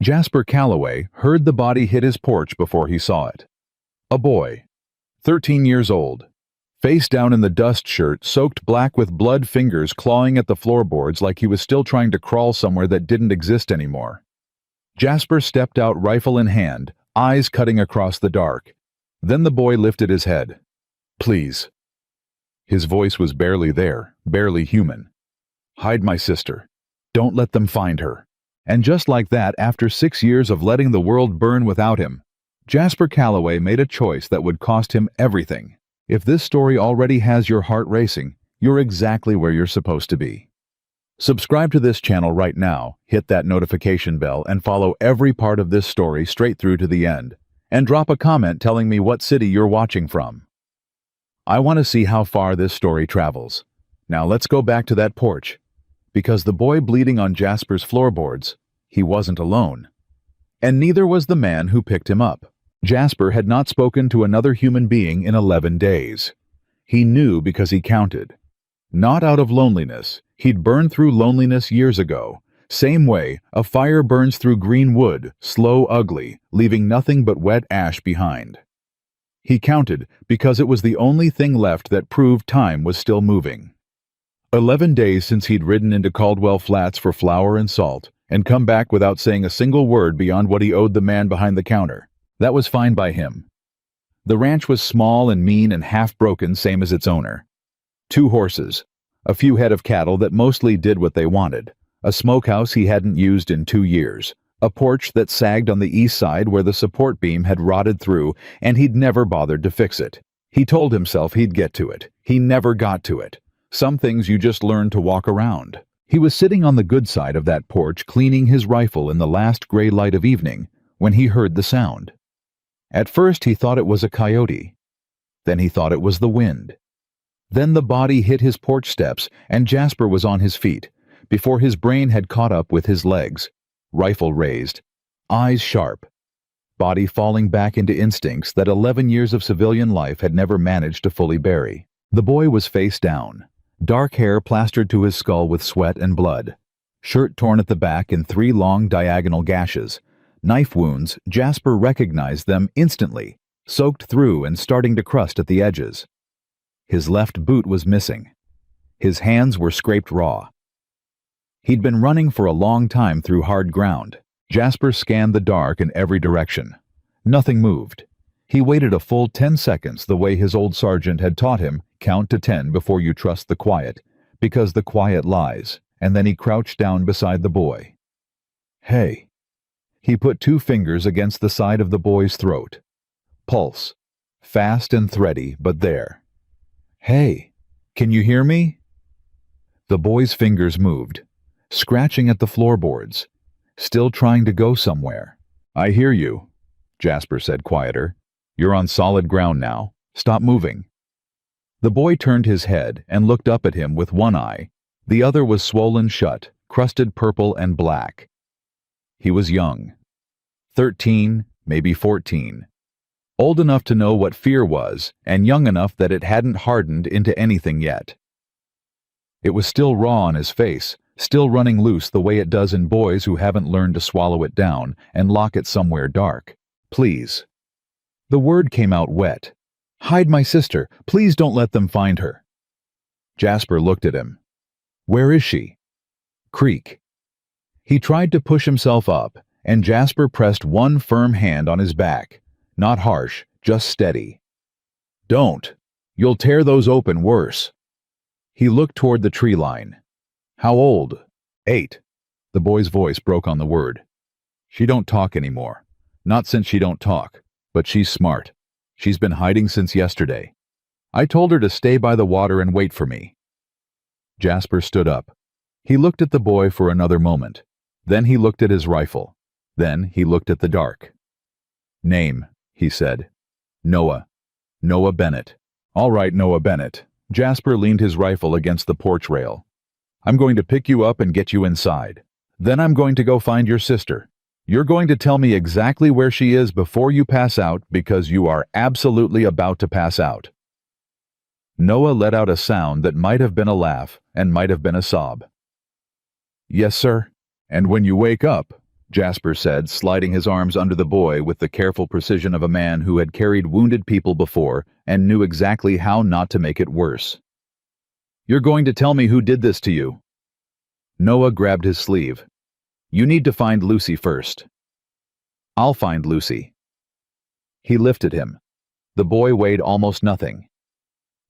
Jasper Calloway heard the body hit his porch before he saw it. A boy, 13 years old, face down in the dust shirt, soaked black with blood, fingers clawing at the floorboards like he was still trying to crawl somewhere that didn't exist anymore. Jasper stepped out, rifle in hand, eyes cutting across the dark. Then the boy lifted his head. "Please." His voice was barely there, barely human. "Hide my sister. Don't let them find her." And just like that, after 6 years of letting the world burn without him, Jasper Calloway made a choice that would cost him everything. If this story already has your heart racing, you're exactly where you're supposed to be. Subscribe to this channel right now, hit that notification bell, and follow every part of this story straight through to the end. And drop a comment telling me what city you're watching from. I want to see how far this story travels. Now let's go back to that porch. Because the boy bleeding on Jasper's floorboards, he wasn't alone. And neither was the man who picked him up. Jasper had not spoken to another human being in 11 days. He knew because he counted. Not out of loneliness. He'd burned through loneliness years ago. Same way a fire burns through green wood, slow, ugly, leaving nothing but wet ash behind. He counted because it was the only thing left that proved time was still moving. 11 days since he'd ridden into Caldwell Flats for flour and salt, and come back without saying a single word beyond what he owed the man behind the counter. That was fine by him. The ranch was small and mean and half-broken, same as its owner. 2 horses, a few head of cattle that mostly did what they wanted, a smokehouse he hadn't used in 2 years, a porch that sagged on the east side where the support beam had rotted through, and he'd never bothered to fix it. He told himself he'd get to it. He never got to it. Some things you just learn to walk around. He was sitting on the good side of that porch, cleaning his rifle in the last gray light of evening, when he heard the sound. At first he thought it was a coyote. Then he thought it was the wind. Then the body hit his porch steps, and Jasper was on his feet, before his brain had caught up with his legs, rifle raised, eyes sharp, body falling back into instincts that 11 years of civilian life had never managed to fully bury. The boy was face down, dark hair plastered to his skull with sweat and blood, shirt torn at the back in 3 long diagonal gashes. Knife wounds. Jasper recognized them instantly, soaked through and starting to crust at the edges. His left boot was missing. His hands were scraped raw. He'd been running for a long time through hard ground. Jasper scanned the dark in every direction. Nothing moved. He waited a full 10 seconds the way his old sergeant had taught him, count to 10 before you trust the quiet, because the quiet lies, and then he crouched down beside the boy. "Hey." He put 2 fingers against the side of the boy's throat. Pulse. Fast and thready, but there. "Hey, can you hear me?" The boy's fingers moved, scratching at the floorboards, still trying to go somewhere. "I hear you," Jasper said quieter. "You're on solid ground now. Stop moving." The boy turned his head and looked up at him with one eye. The other was swollen shut, crusted purple and black. He was young. 13, maybe 14. Old enough to know what fear was, and young enough that it hadn't hardened into anything yet. It was still raw on his face, still running loose the way it does in boys who haven't learned to swallow it down and lock it somewhere dark. "Please." The word came out wet. "Hide my sister. Please don't let them find her." Jasper looked at him. "Where is she?" "Creek." He tried to push himself up, and Jasper pressed one firm hand on his back. Not harsh, just steady. "Don't. You'll tear those open worse." He looked toward the tree line. "How old?" "8." The boy's voice broke on the word. "She don't talk anymore. Not since she don't talk. But she's smart. She's been hiding since yesterday. I told her to stay by the water and wait for me." Jasper stood up. He looked at the boy for another moment. Then he looked at his rifle. Then he looked at the dark. "Name," he said. "Noah. Noah Bennett." "All right, Noah Bennett." Jasper leaned his rifle against the porch rail. "I'm going to pick you up and get you inside. Then I'm going to go find your sister. You're going to tell me exactly where she is before you pass out, because you are absolutely about to pass out." Noah let out a sound that might have been a laugh and might have been a sob. "Yes, sir. And when you wake up, Jasper said, sliding his arms under the boy with the careful precision of a man who had carried wounded people before and knew exactly how not to make it worse. "You're going to tell me who did this to you." Noah grabbed his sleeve. "You need to find Lucy first." "I'll find Lucy." He lifted him. The boy weighed almost nothing.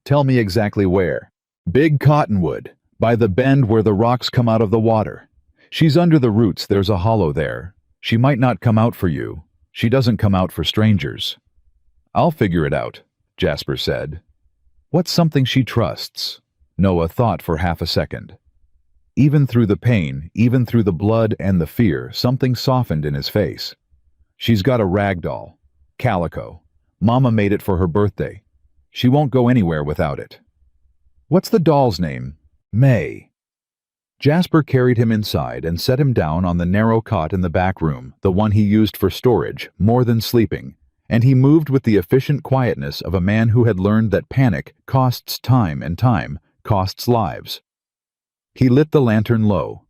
"Tell me exactly where." "Big cottonwood, by the bend where the rocks come out of the water. She's under the roots, there's a hollow there. She might not come out for you. She doesn't come out for strangers." "I'll figure it out," Jasper said. "What's something she trusts?" Noah thought for half a second. Even through the pain, even through the blood and the fear, something softened in his face. "She's got a rag doll. Calico. Mama made it for her birthday. She won't go anywhere without it." "What's the doll's name?" "May." Jasper carried him inside and set him down on the narrow cot in the back room, the one he used for storage, more than sleeping, and he moved with the efficient quietness of a man who had learned that panic costs time and time costs lives. He lit the lantern low.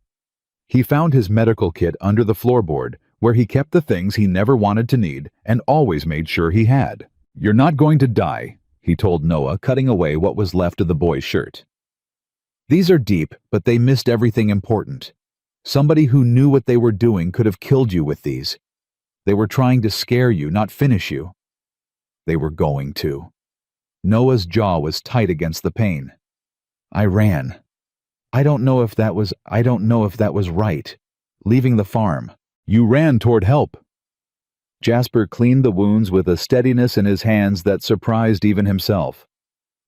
He found his medical kit under the floorboard, where he kept the things he never wanted to need and always made sure he had. "You're not going to die," he told Noah, cutting away what was left of the boy's shirt. "These are deep, but they missed everything important. Somebody who knew what they were doing could have killed you with these. They were trying to scare you, not finish you." "They were going to." Noah's jaw was tight against the pain. "I ran. I don't know if that was right. Leaving the farm." "You ran toward help." Jasper cleaned the wounds with a steadiness in his hands that surprised even himself.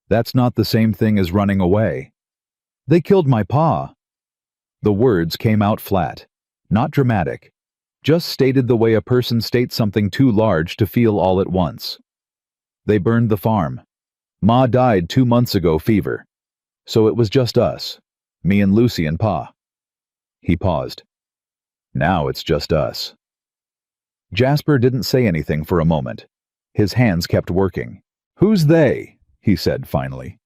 "That's not the same thing as running away." "They killed my pa." The words came out flat, not dramatic, just stated the way a person states something too large to feel all at once. "They burned the farm. Ma died 2 months ago, fever. So it was just us, me and Lucy and Pa." He paused. "Now it's just us." Jasper didn't say anything for a moment. His hands kept working. "Who's they?" he said finally.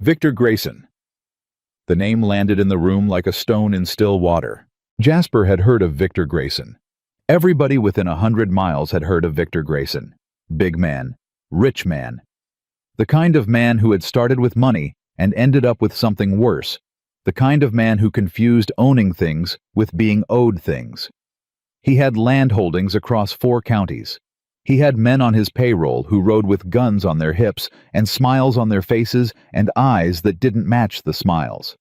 "Victor Grayson." The name landed in the room like a stone in still water. Jasper had heard of Victor Grayson. Everybody within 100 miles had heard of Victor Grayson. Big man, rich man. The kind of man who had started with money and ended up with something worse. The kind of man who confused owning things with being owed things. He had land holdings across 4 counties. He had men on his payroll who rode with guns on their hips and smiles on their faces and eyes that didn't match the smiles.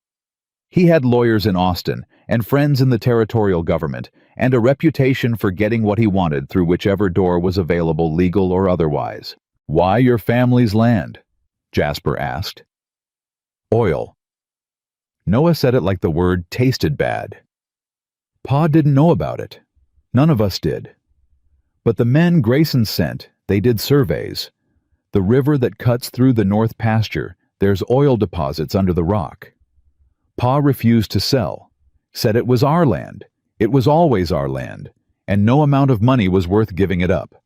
He had lawyers in Austin and friends in the territorial government and a reputation for getting what he wanted through whichever door was available, legal or otherwise. "Why your family's land?" Jasper asked. "Oil." Noah said it like the word tasted bad. "Pa didn't know about it. None of us did. But the men Grayson sent, they did surveys. The river that cuts through the north pasture, there's oil deposits under the rock. Pa refused to sell, said it was our land. It was always our land, and no amount of money was worth giving it up."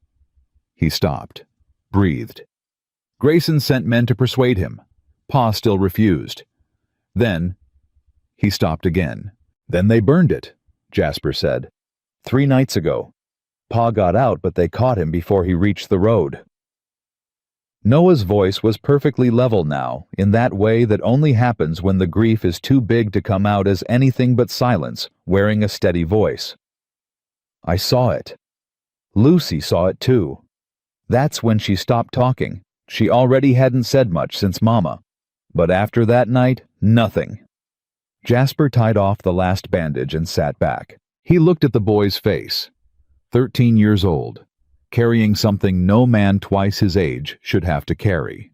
He stopped, breathed. Grayson sent men to persuade him. Pa still refused. Then he stopped again. "Then they burned it," Jasper said. 3 nights ago. Pa got out, but they caught him before he reached the road." Noah's voice was perfectly level now, in that way that only happens when the grief is too big to come out as anything but silence, wearing a steady voice. "I saw it. Lucy saw it too. That's when she stopped talking. She already hadn't said much since Mama. But after that night, nothing." Jasper tied off the last bandage and sat back. He looked at the boy's face. 13 years old, carrying something no man twice his age should have to carry.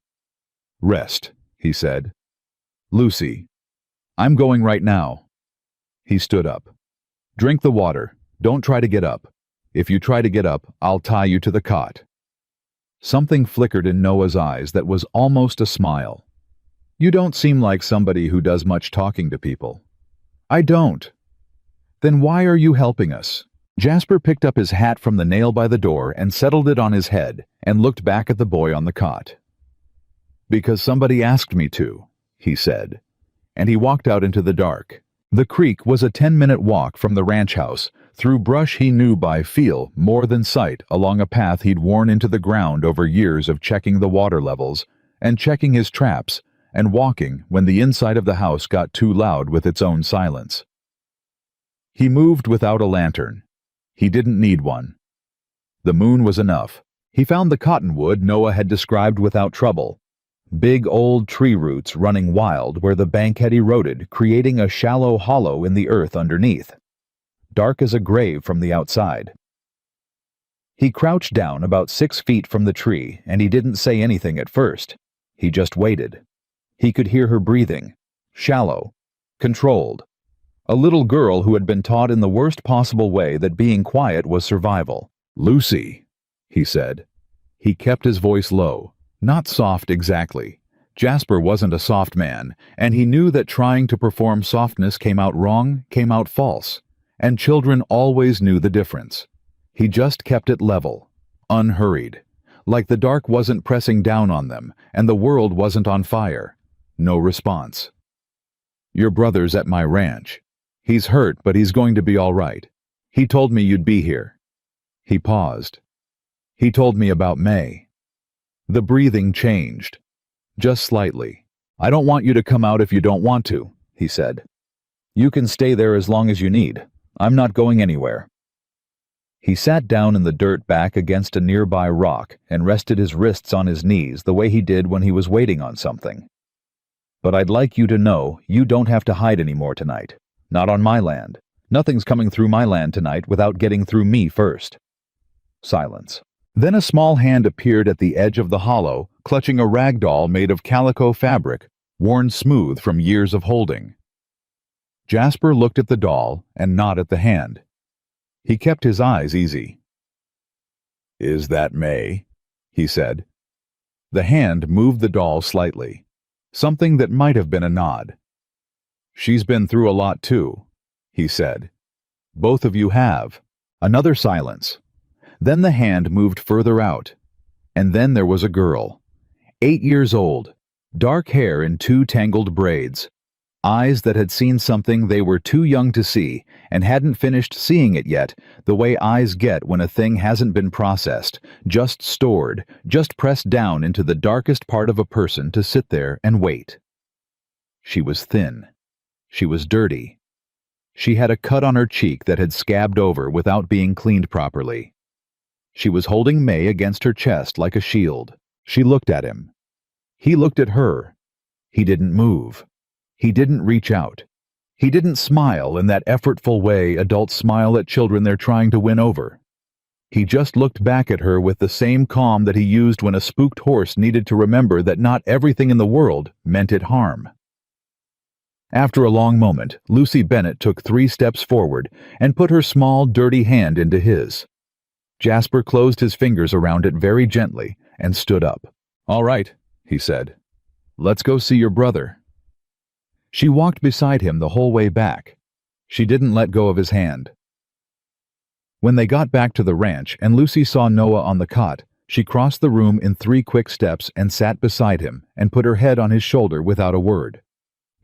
"Rest," he said. "Lucy, I'm going right now." He stood up. "Drink the water. Don't try to get up. If you try to get up, I'll tie you to the cot." Something flickered in Noah's eyes that was almost a smile. "You don't seem like somebody who does much talking to people." "I don't." "Then why are you helping us?" Jasper picked up his hat from the nail by the door and settled it on his head and looked back at the boy on the cot. "Because somebody asked me to," he said, and he walked out into the dark. The creek was a 10-minute walk from the ranch house, through brush he knew by feel more than sight, along a path he'd worn into the ground over years of checking the water levels, and checking his traps, and walking when the inside of the house got too loud with its own silence. He moved without a lantern. He didn't need one. The moon was enough. He found the cottonwood Noah had described without trouble. Big old tree roots running wild where the bank had eroded, creating a shallow hollow in the earth underneath, dark as a grave from the outside. He crouched down about 6 feet from the tree, and he didn't say anything at first. He just waited. He could hear her breathing, shallow, controlled. A little girl who had been taught in the worst possible way that being quiet was survival. "Lucy," he said. He kept his voice low, not soft exactly. Jasper wasn't a soft man, and he knew that trying to perform softness came out wrong, came out false, and children always knew the difference. He just kept it level, unhurried, like the dark wasn't pressing down on them, and the world wasn't on fire. No response. "Your brother's at my ranch. He's hurt, but he's going to be all right. He told me you'd be here." He paused. "He told me about May." The breathing changed, just slightly. "I don't want you to come out if you don't want to," he said. "You can stay there as long as you need. I'm not going anywhere." He sat down in the dirt back against a nearby rock and rested his wrists on his knees the way he did when he was waiting on something. "But I'd like you to know you don't have to hide anymore tonight. Not on my land. Nothing's coming through my land tonight without getting through me first." Silence. Then a small hand appeared at the edge of the hollow, clutching a rag doll made of calico fabric, worn smooth from years of holding. Jasper looked at the doll and not at the hand. He kept his eyes easy. "Is that May?" he said. The hand moved the doll slightly, something that might have been a nod. "She's been through a lot too," he said. "Both of you have." Another silence. Then the hand moved further out. And then there was a girl. 8 years old, dark hair in 2 tangled braids, eyes that had seen something they were too young to see and hadn't finished seeing it yet, the way eyes get when a thing hasn't been processed, just stored, just pressed down into the darkest part of a person to sit there and wait. She was thin. She was dirty. She had a cut on her cheek that had scabbed over without being cleaned properly. She was holding May against her chest like a shield. She looked at him. He looked at her. He didn't move. He didn't reach out. He didn't smile in that effortful way adults smile at children they're trying to win over. He just looked back at her with the same calm that he used when a spooked horse needed to remember that not everything in the world meant it harm. After a long moment, Lucy Bennett took 3 steps forward and put her small, dirty hand into his. Jasper closed his fingers around it very gently and stood up. "All right," he said. "Let's go see your brother." She walked beside him the whole way back. She didn't let go of his hand. When they got back to the ranch and Lucy saw Noah on the cot, she crossed the room in 3 quick steps and sat beside him and put her head on his shoulder without a word.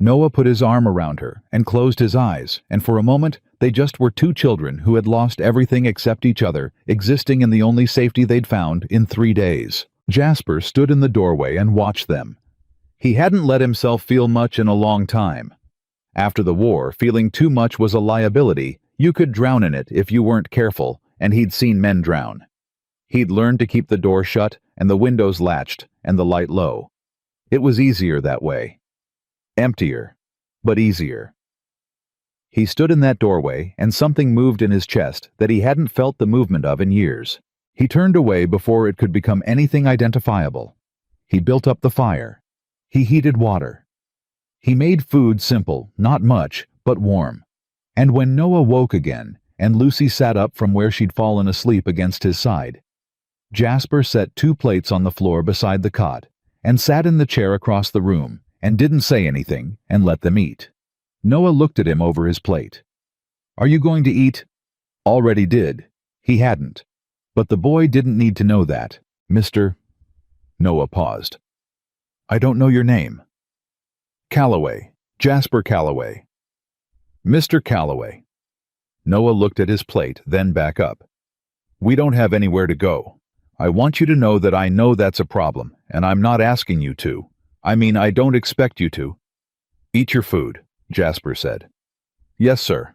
Noah put his arm around her and closed his eyes, and for a moment they just were 2 children who had lost everything except each other, existing in the only safety they'd found in 3 days. Jasper stood in the doorway and watched them. He hadn't let himself feel much in a long time. After the war, feeling too much was a liability. You could drown in it if you weren't careful, and he'd seen men drown. He'd learned to keep the door shut and the windows latched and the light low. It was easier that way. Emptier, but easier. He stood in that doorway, and something moved in his chest that he hadn't felt the movement of in years. He turned away before it could become anything identifiable. He built up the fire. He heated water. He made food simple, not much, but warm. And when Noah woke again, and Lucy sat up from where she'd fallen asleep against his side, Jasper set 2 plates on the floor beside the cot, and sat in the chair across the room, and didn't say anything, and let them eat. Noah looked at him over his plate. "Are you going to eat?" Already did. He hadn't. But the boy didn't need to know that. "Mr. Noah paused. "I don't know your name." "Calloway. Jasper Calloway." Mr. Calloway. Noah looked at his plate, then back up. We don't have anywhere to go. I want you to know that I know that's a problem, and I'm not asking you to. I mean, I don't expect you to. Eat your food, Jasper said. Yes, sir.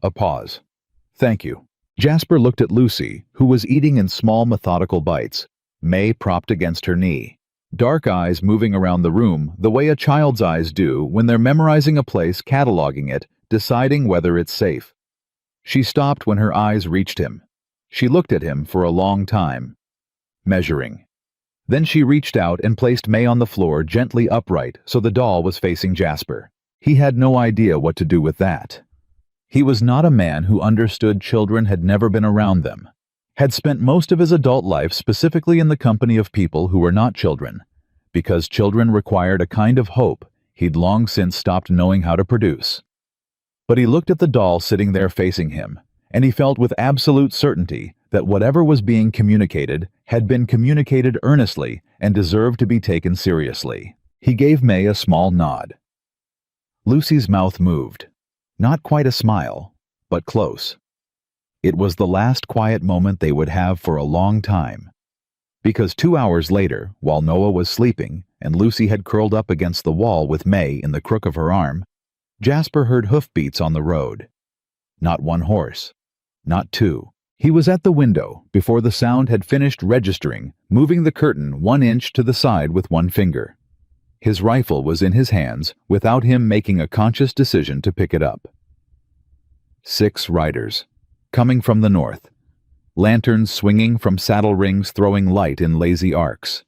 A pause. Thank you. Jasper looked at Lucy, who was eating in small methodical bites, May propped against her knee. Dark eyes moving around the room the way a child's eyes do when they're memorizing a place, cataloging it, deciding whether it's safe. She stopped when her eyes reached him. She looked at him for a long time, measuring. Then she reached out and placed May on the floor gently upright so the doll was facing Jasper. He had no idea what to do with that. He was not a man who understood children had never been around them, had spent most of his adult life specifically in the company of people who were not children, because children required a kind of hope he'd long since stopped knowing how to produce. But he looked at the doll sitting there facing him, and he felt with absolute certainty that whatever was being communicated had been communicated earnestly and deserved to be taken seriously. He gave May a small nod. Lucy's mouth moved. Not quite a smile, but close. It was the last quiet moment they would have for a long time. Because 2 hours later, while Noah was sleeping and Lucy had curled up against the wall with May in the crook of her arm, Jasper heard hoofbeats on the road. Not one horse. Not two. He was at the window before the sound had finished registering, moving the curtain 1 inch to the side with one finger. His rifle was in his hands without him making a conscious decision to pick it up. 6 riders, coming from the north. Lanterns swinging from saddle rings throwing light in lazy arcs.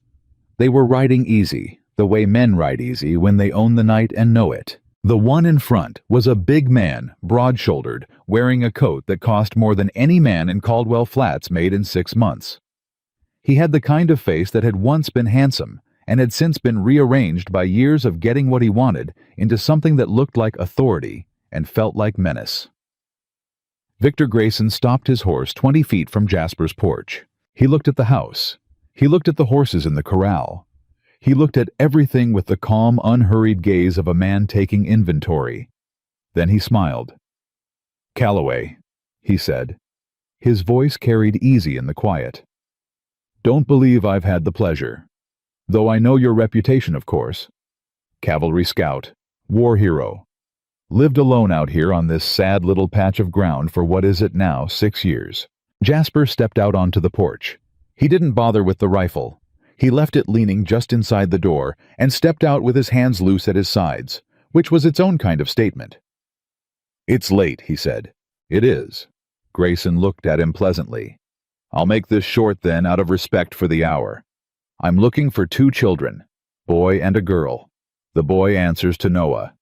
They were riding easy, the way men ride easy when they own the night and know it. The one in front was a big man, broad-shouldered, wearing a coat that cost more than any man in Caldwell Flats made in 6 months. He had the kind of face that had once been handsome and had since been rearranged by years of getting what he wanted into something that looked like authority and felt like menace. Victor Grayson stopped his horse 20 feet from Jasper's porch. He looked at the house. He looked at the horses in the corral. He looked at everything with the calm, unhurried gaze of a man taking inventory. Then he smiled. Calloway, he said. His voice carried easy in the quiet. Don't believe I've had the pleasure. Though I know your reputation, of course. Cavalry scout, war hero. Lived alone out here on this sad little patch of ground for what is it now, 6 years. Jasper stepped out onto the porch. He didn't bother with the rifle. He left it leaning just inside the door and stepped out with his hands loose at his sides, which was its own kind of statement. It's late, he said. It is. Grayson looked at him pleasantly. I'll make this short then out of respect for the hour. I'm looking for 2 children, boy and a girl. The boy answers to Noah.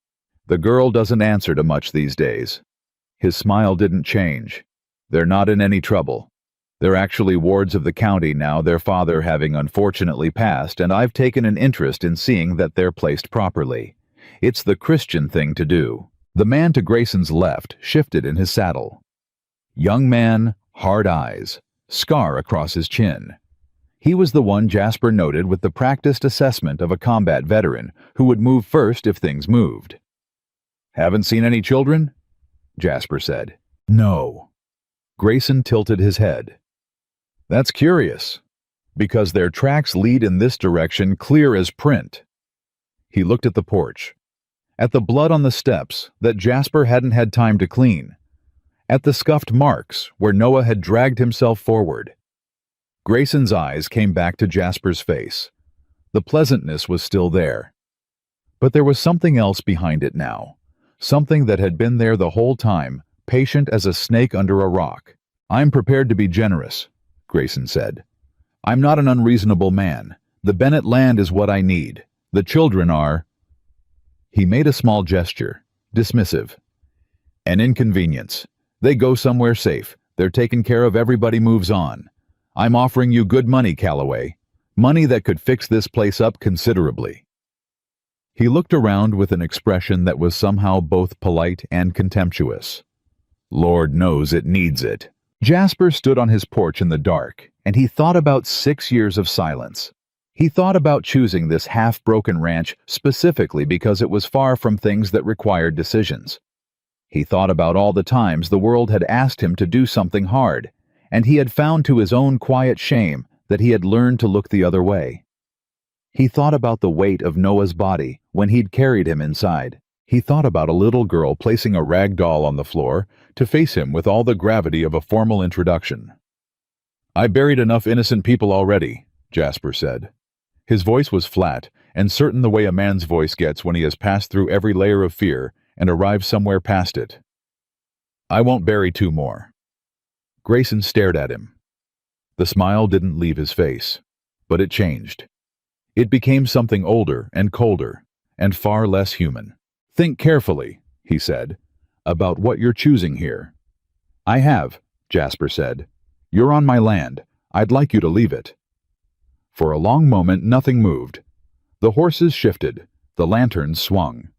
The girl doesn't answer to much these days. His smile didn't change. They're not in any trouble. They're actually wards of the county now, their father having unfortunately passed, and I've taken an interest in seeing that they're placed properly. It's the Christian thing to do. The man to Grayson's left shifted in his saddle. Young man, hard eyes, scar across his chin. He was the one Jasper noted with the practiced assessment of a combat veteran who would move first if things moved. Haven't seen any children? Jasper said. No. Grayson tilted his head. That's curious, because their tracks lead in this direction clear as print. He looked at the porch, at the blood on the steps that Jasper hadn't had time to clean, at the scuffed marks where Noah had dragged himself forward. Grayson's eyes came back to Jasper's face. The pleasantness was still there. But there was something else behind it now, something that had been there the whole time, patient as a snake under a rock. I'm prepared to be generous, Grayson said. I'm not an unreasonable man. The Bennett land is what I need. The children are... He made a small gesture, dismissive. An inconvenience. They go somewhere safe. They're taken care of. Everybody moves on. I'm offering you good money, Calloway. Money that could fix this place up considerably. He looked around with an expression that was somehow both polite and contemptuous. Lord knows it needs it. Jasper stood on his porch in the dark, and he thought about 6 years of silence. He thought about choosing this half-broken ranch specifically because it was far from things that required decisions. He thought about all the times the world had asked him to do something hard, and he had found to his own quiet shame that he had learned to look the other way. He thought about the weight of Noah's body when he'd carried him inside. He thought about a little girl placing a rag doll on the floor to face him with all the gravity of a formal introduction. "I buried enough innocent people already," Jasper said. His voice was flat and certain the way a man's voice gets when he has passed through every layer of fear and arrived somewhere past it. "I won't bury 2 more. Grayson stared at him. The smile didn't leave his face, but it changed. It became something older and colder and far less human. "Think carefully," he said, "about what you're choosing here." "I have," Jasper said. "You're on my land. I'd like you to leave it." For a long moment nothing moved. The horses shifted. The lanterns swung.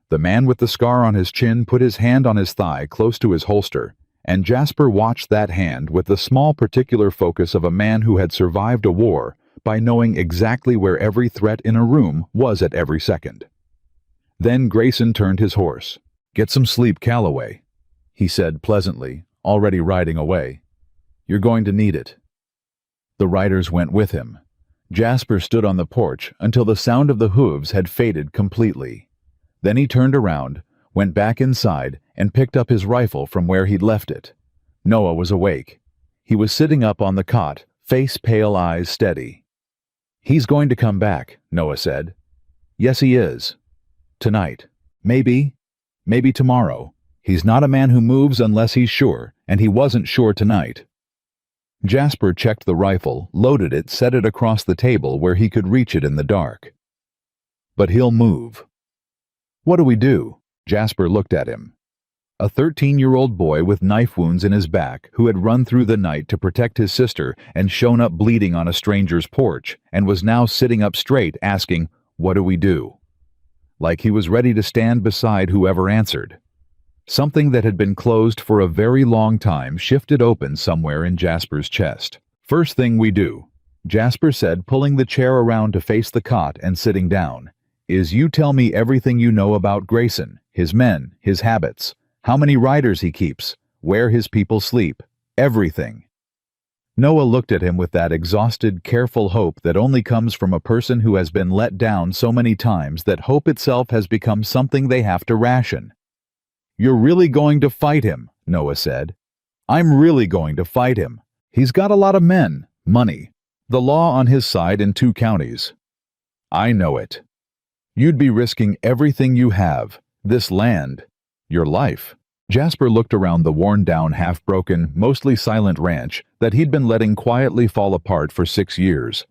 The man with the scar on his chin put his hand on his thigh close to his holster, and Jasper watched that hand with the small particular focus of a man who had survived a war by knowing exactly where every threat in a room was at every second. Then Grayson turned his horse. "Get some sleep, Calloway," he said pleasantly, already riding away. "You're going to need it." The riders went with him. Jasper stood on the porch until the sound of the hooves had faded completely. Then he turned around, went back inside, and picked up his rifle from where he'd left it. Noah was awake. He was sitting up on the cot, face pale, eyes steady. "He's going to come back," Noah said. "Yes, he is. Tonight. Maybe tomorrow. He's not a man who moves unless he's sure, and he wasn't sure tonight." Jasper checked the rifle, loaded it, set it across the table where he could reach it in the dark. "But he'll move." "What do we do?" Jasper looked at him. A 13-year-old boy with knife wounds in his back who had run through the night to protect his sister and shown up bleeding on a stranger's porch and was now sitting up straight asking, "What do we do?" Like he was ready to stand beside whoever answered. Something that had been closed for a very long time shifted open somewhere in Jasper's chest. "First thing we do," Jasper said, pulling the chair around to face the cot and sitting down, "is you tell me everything you know about Grayson, his men, his habits, how many riders he keeps, where his people sleep, everything." Noah looked at him with that exhausted, careful hope that only comes from a person who has been let down so many times that hope itself has become something they have to ration. "You're really going to fight him," Noah said. "I'm really going to fight him. He's got a lot of men, money, the law on his side in 2 counties. I know it. You'd be risking everything you have, this land, your life." Jasper looked around the worn-down, half-broken, mostly silent ranch that he'd been letting quietly fall apart for 6 years.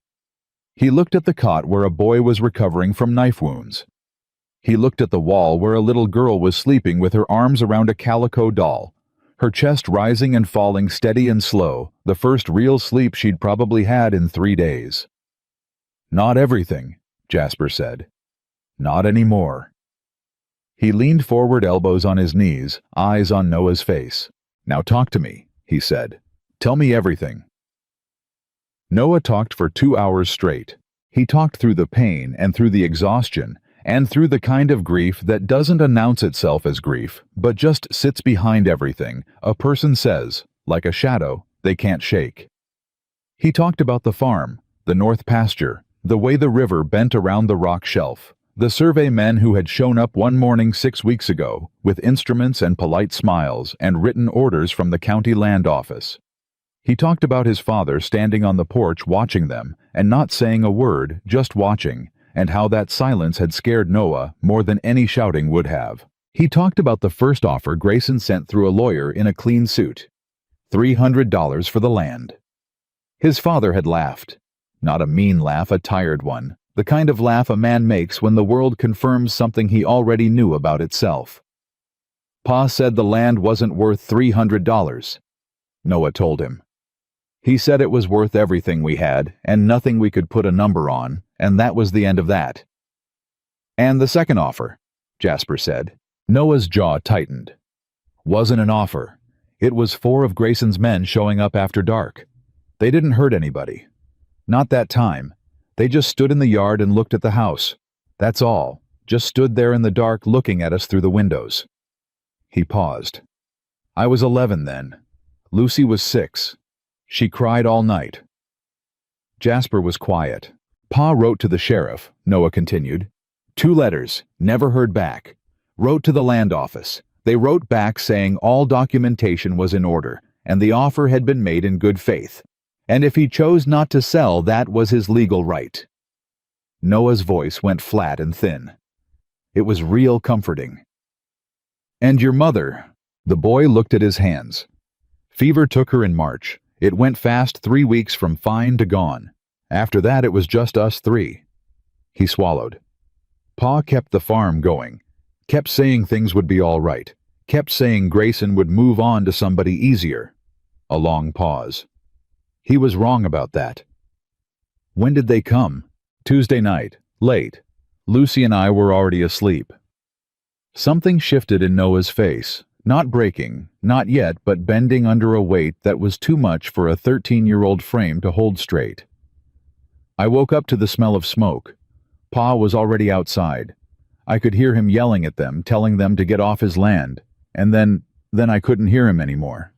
He looked at the cot where a boy was recovering from knife wounds. He looked at the wall where a little girl was sleeping with her arms around a calico doll, her chest rising and falling steady and slow, the first real sleep she'd probably had in 3 days. "Not everything," Jasper said. "Not anymore." He leaned forward, elbows on his knees, eyes on Noah's face. "Now talk to me," he said. "Tell me everything." Noah talked for 2 hours straight. He talked through the pain and through the exhaustion, and through the kind of grief that doesn't announce itself as grief, but just sits behind everything a person says, like a shadow, they can't shake. He talked about the farm, the north pasture, the way the river bent around the rock shelf, the survey men who had shown up one morning 6 weeks ago, with instruments and polite smiles and written orders from the county land office. He talked about his father standing on the porch watching them and not saying a word, just watching, and how that silence had scared Noah more than any shouting would have. He talked about the first offer Grayson sent through a lawyer in a clean suit. $300 for the land. His father had laughed. Not a mean laugh, a tired one. The kind of laugh a man makes when the world confirms something he already knew about itself. "Pa said the land wasn't worth $300, Noah told him. "He said it was worth everything we had, and nothing we could put a number on, and that was the end of that." "And the second offer," Jasper said. Noah's jaw tightened. "Wasn't an offer. It was 4 of Grayson's men showing up after dark. They didn't hurt anybody. Not that time. They just stood in the yard and looked at the house. That's all. Just stood there in the dark looking at us through the windows." He paused. I was 11 then. Lucy was 6. She cried all night. Jasper was quiet. Pa wrote to the sheriff, Noah continued. 2 letters, never heard back. Wrote to the land office. They wrote back saying all documentation was in order, and the offer had been made in good faith. And if he chose not to sell, that was his legal right. Noah's voice went flat and thin. It was real comforting. And your mother? The boy looked at his hands. Fever took her in March. It went fast 3 weeks from fine to gone. After that it was just us 3. He swallowed. Pa kept the farm going. Kept saying things would be all right. Kept saying Grayson would move on to somebody easier. A long pause. He was wrong about that. When did they come? Tuesday night, late. Lucy and I were already asleep. Something shifted in Noah's face, not breaking, not yet, but bending under a weight that was too much for a 13-year-old frame to hold straight. I woke up to the smell of smoke. Pa was already outside. I could hear him yelling at them, telling them to get off his land, and then I couldn't hear him anymore.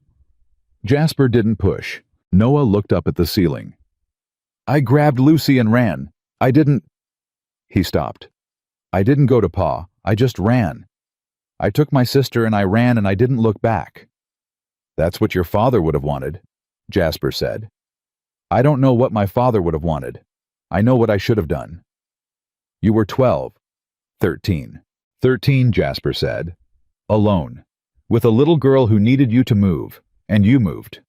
Jasper didn't push. Noah looked up at the ceiling. I grabbed Lucy and ran. I didn't... He stopped. I didn't go to Pa. I just ran. I took my sister and I ran and I didn't look back. That's what your father would have wanted, Jasper said. I don't know what my father would have wanted. I know what I should have done. You were 12. 13. 13, Jasper said. Alone. With a little girl who needed you to move, and you moved.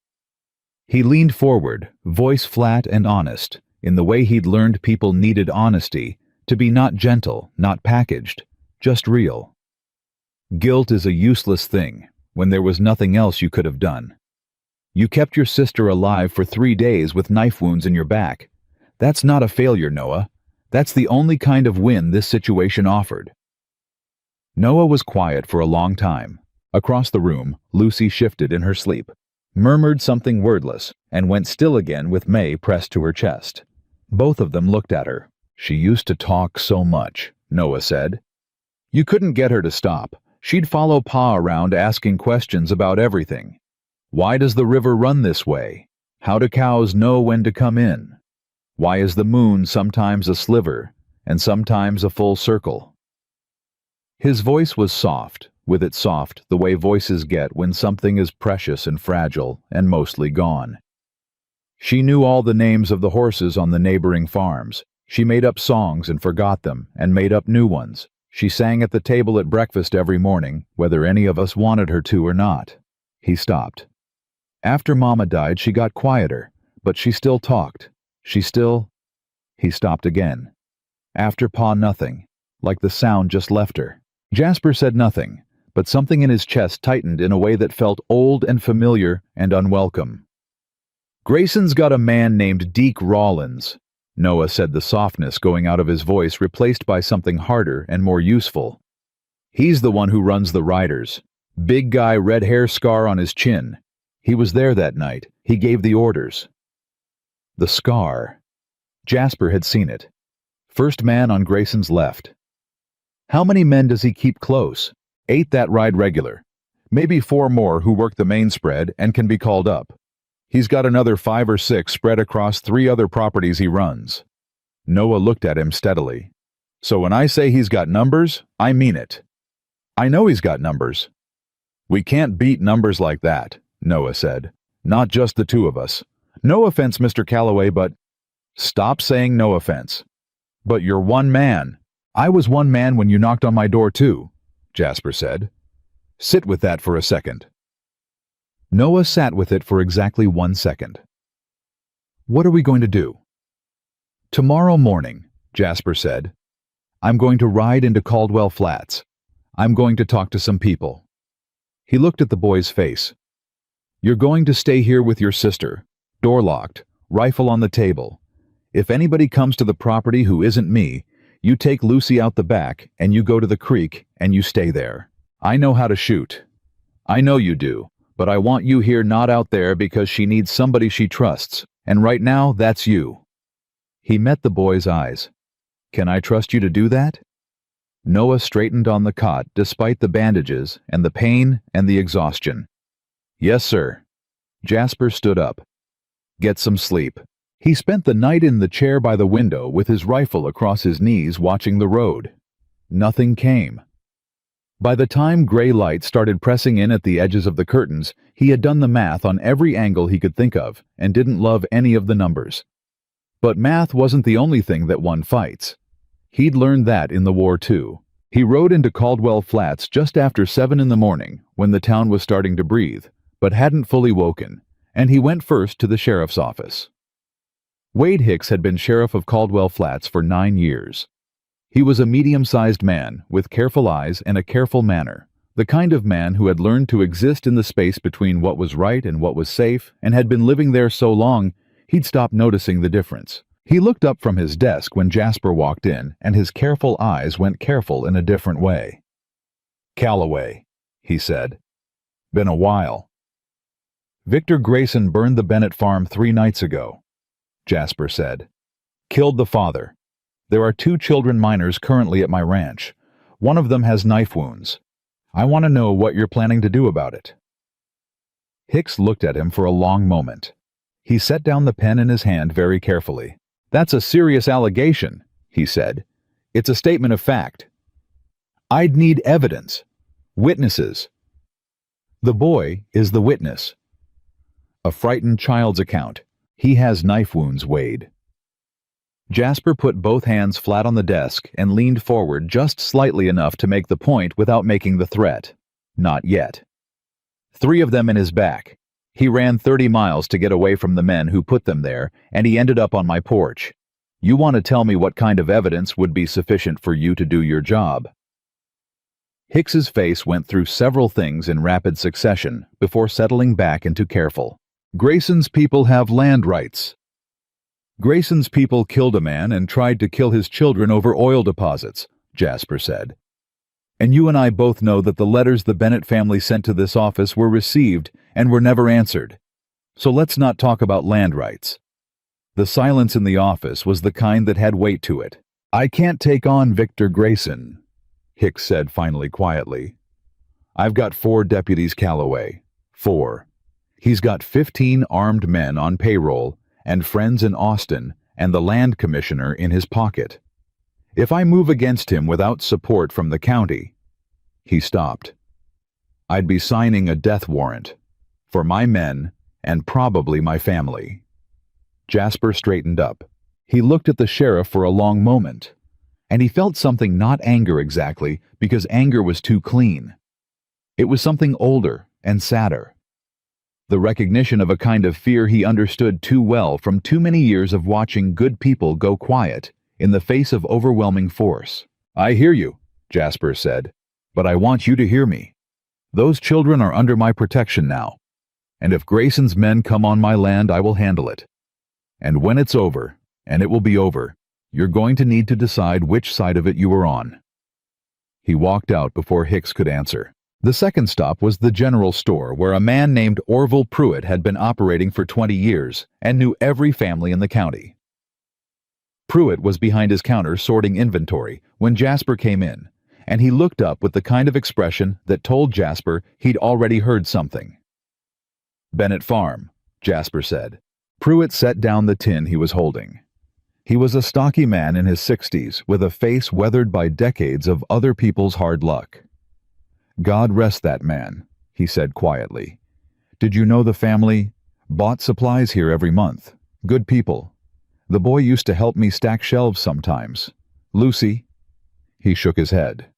He leaned forward, voice flat and honest, in the way he'd learned people needed honesty, to be not gentle, not packaged, just real. Guilt is a useless thing, when there was nothing else you could have done. You kept your sister alive for 3 days with knife wounds in your back. That's not a failure, Noah. That's the only kind of win this situation offered. Noah was quiet for a long time. Across the room, Lucy shifted in her sleep, murmured something wordless, and went still again with May pressed to her chest. Both of them looked at her. She used to talk so much, Noah said. You couldn't get her to stop. She'd follow Pa around asking questions about everything. Why does the river run this way? How do cows know when to come in? Why is the moon sometimes a sliver and sometimes a full circle? His voice was soft, with it soft the way voices get when something is precious and fragile and mostly gone. She knew all the names of the horses on the neighboring farms. She made up songs and forgot them and made up new ones. She sang at the table at breakfast every morning, whether any of us wanted her to or not. He stopped. After Mama died, she got quieter, but she still talked. He stopped again. After Pa, nothing, like the sound just left her. Jasper said nothing, but something in his chest tightened in a way that felt old and familiar and unwelcome. Grayson's got a man named Deke Rawlins, Noah said, the softness going out of his voice replaced by something harder and more useful. He's the one who runs the riders. Big guy, red hair scar on his chin. He was there that night. He gave the orders. The scar. Jasper had seen it. First man on Grayson's left. How many men does he keep close? 8 that ride regular. Maybe 4 more who work the main spread and can be called up. He's got another 5 or 6 spread across 3 other properties he runs. Noah looked at him steadily. So when I say he's got numbers, I mean it. I know he's got numbers. We can't beat numbers like that, Noah said. Not just the 2 of us. No offense, Mr. Calloway, but... Stop saying no offense. But you're one man. I was one man when you knocked on my door too, Jasper said. Sit with that for a second. Noah sat with it for exactly 1 second. What are we going to do? Tomorrow morning, Jasper said. I'm going to ride into Caldwell Flats. I'm going to talk to some people. He looked at the boy's face. You're going to stay here with your sister, door locked, rifle on the table. If anybody comes to the property who isn't me, you take Lucy out the back and you go to the creek and you stay there. I know how to shoot. I know you do, but I want you here, not out there, because she needs somebody she trusts, and right now that's you. He met the boy's eyes. Can I trust you to do that? Noah straightened on the cot despite the bandages and the pain and the exhaustion. "Yes, sir." Jasper stood up. "Get some sleep." He spent the night in the chair by the window with his rifle across his knees watching the road. Nothing came. By the time gray light started pressing in at the edges of the curtains, he had done the math on every angle he could think of and didn't love any of the numbers. But math wasn't the only thing that won fights. He'd learned that in the war too. He rode into Caldwell Flats just after 7 in the morning when the town was starting to breathe, but hadn't fully woken, and he went first to the sheriff's office. Wade Hicks had been sheriff of Caldwell Flats for 9 years. He was a medium-sized man with careful eyes and a careful manner, the kind of man who had learned to exist in the space between what was right and what was safe and had been living there so long he'd stopped noticing the difference. He looked up from his desk when Jasper walked in, and his careful eyes went careful in a different way. "Calloway," he said. "Been a while." "Victor Grayson burned the Bennett farm 3 nights ago," Jasper said. "Killed the father. There are 2 children minors currently at my ranch. One of them has knife wounds. I want to know what you're planning to do about it." Hicks looked at him for a long moment. He set down the pen in his hand very carefully. "That's a serious allegation," he said. "It's a statement of fact. I'd need evidence. Witnesses." "The boy is the witness." "A frightened child's account. He has knife wounds, Wade." Jasper put both hands flat on the desk and leaned forward just slightly enough to make the point without making the threat. Not yet. 3 of them in his back. He ran 30 miles to get away from the men who put them there, and he ended up on my porch. You want to tell me what kind of evidence would be sufficient for you to do your job? Hicks's face went through several things in rapid succession before settling back into careful. "Grayson's people have land rights." "Grayson's people killed a man and tried to kill his children over oil deposits," Jasper said. "And you and I both know that the letters the Bennett family sent to this office were received and were never answered. So let's not talk about land rights." The silence in the office was the kind that had weight to it. "I can't take on Victor Grayson," Hicks said finally quietly. "I've got 4 deputies Calloway. 4. He's got 15 armed men on payroll and friends in Austin and the land commissioner in his pocket. If I move against him without support from the county—" He stopped. "I'd be signing a death warrant. For my men and probably my family." Jasper straightened up. He looked at the sheriff for a long moment, and he felt something, not anger exactly, because anger was too clean. It was something older and sadder. The recognition of a kind of fear he understood too well from too many years of watching good people go quiet in the face of overwhelming force. "I hear you," Jasper said, "but I want you to hear me. Those children are under my protection now, and if Grayson's men come on my land, I will handle it. And when it's over, and it will be over, you're going to need to decide which side of it you are on." He walked out before Hicks could answer. The second stop was the general store, where a man named Orville Pruitt had been operating for 20 years and knew every family in the county. Pruitt was behind his counter sorting inventory when Jasper came in, and he looked up with the kind of expression that told Jasper he'd already heard something. "Bennett Farm," Jasper said. Pruitt set down the tin he was holding. He was a stocky man in his 60s with a face weathered by decades of other people's hard luck. "God rest that man," he said quietly. "Did you know the family bought supplies here every month? Good people. The boy used to help me stack shelves sometimes. Lucy—" He shook his head.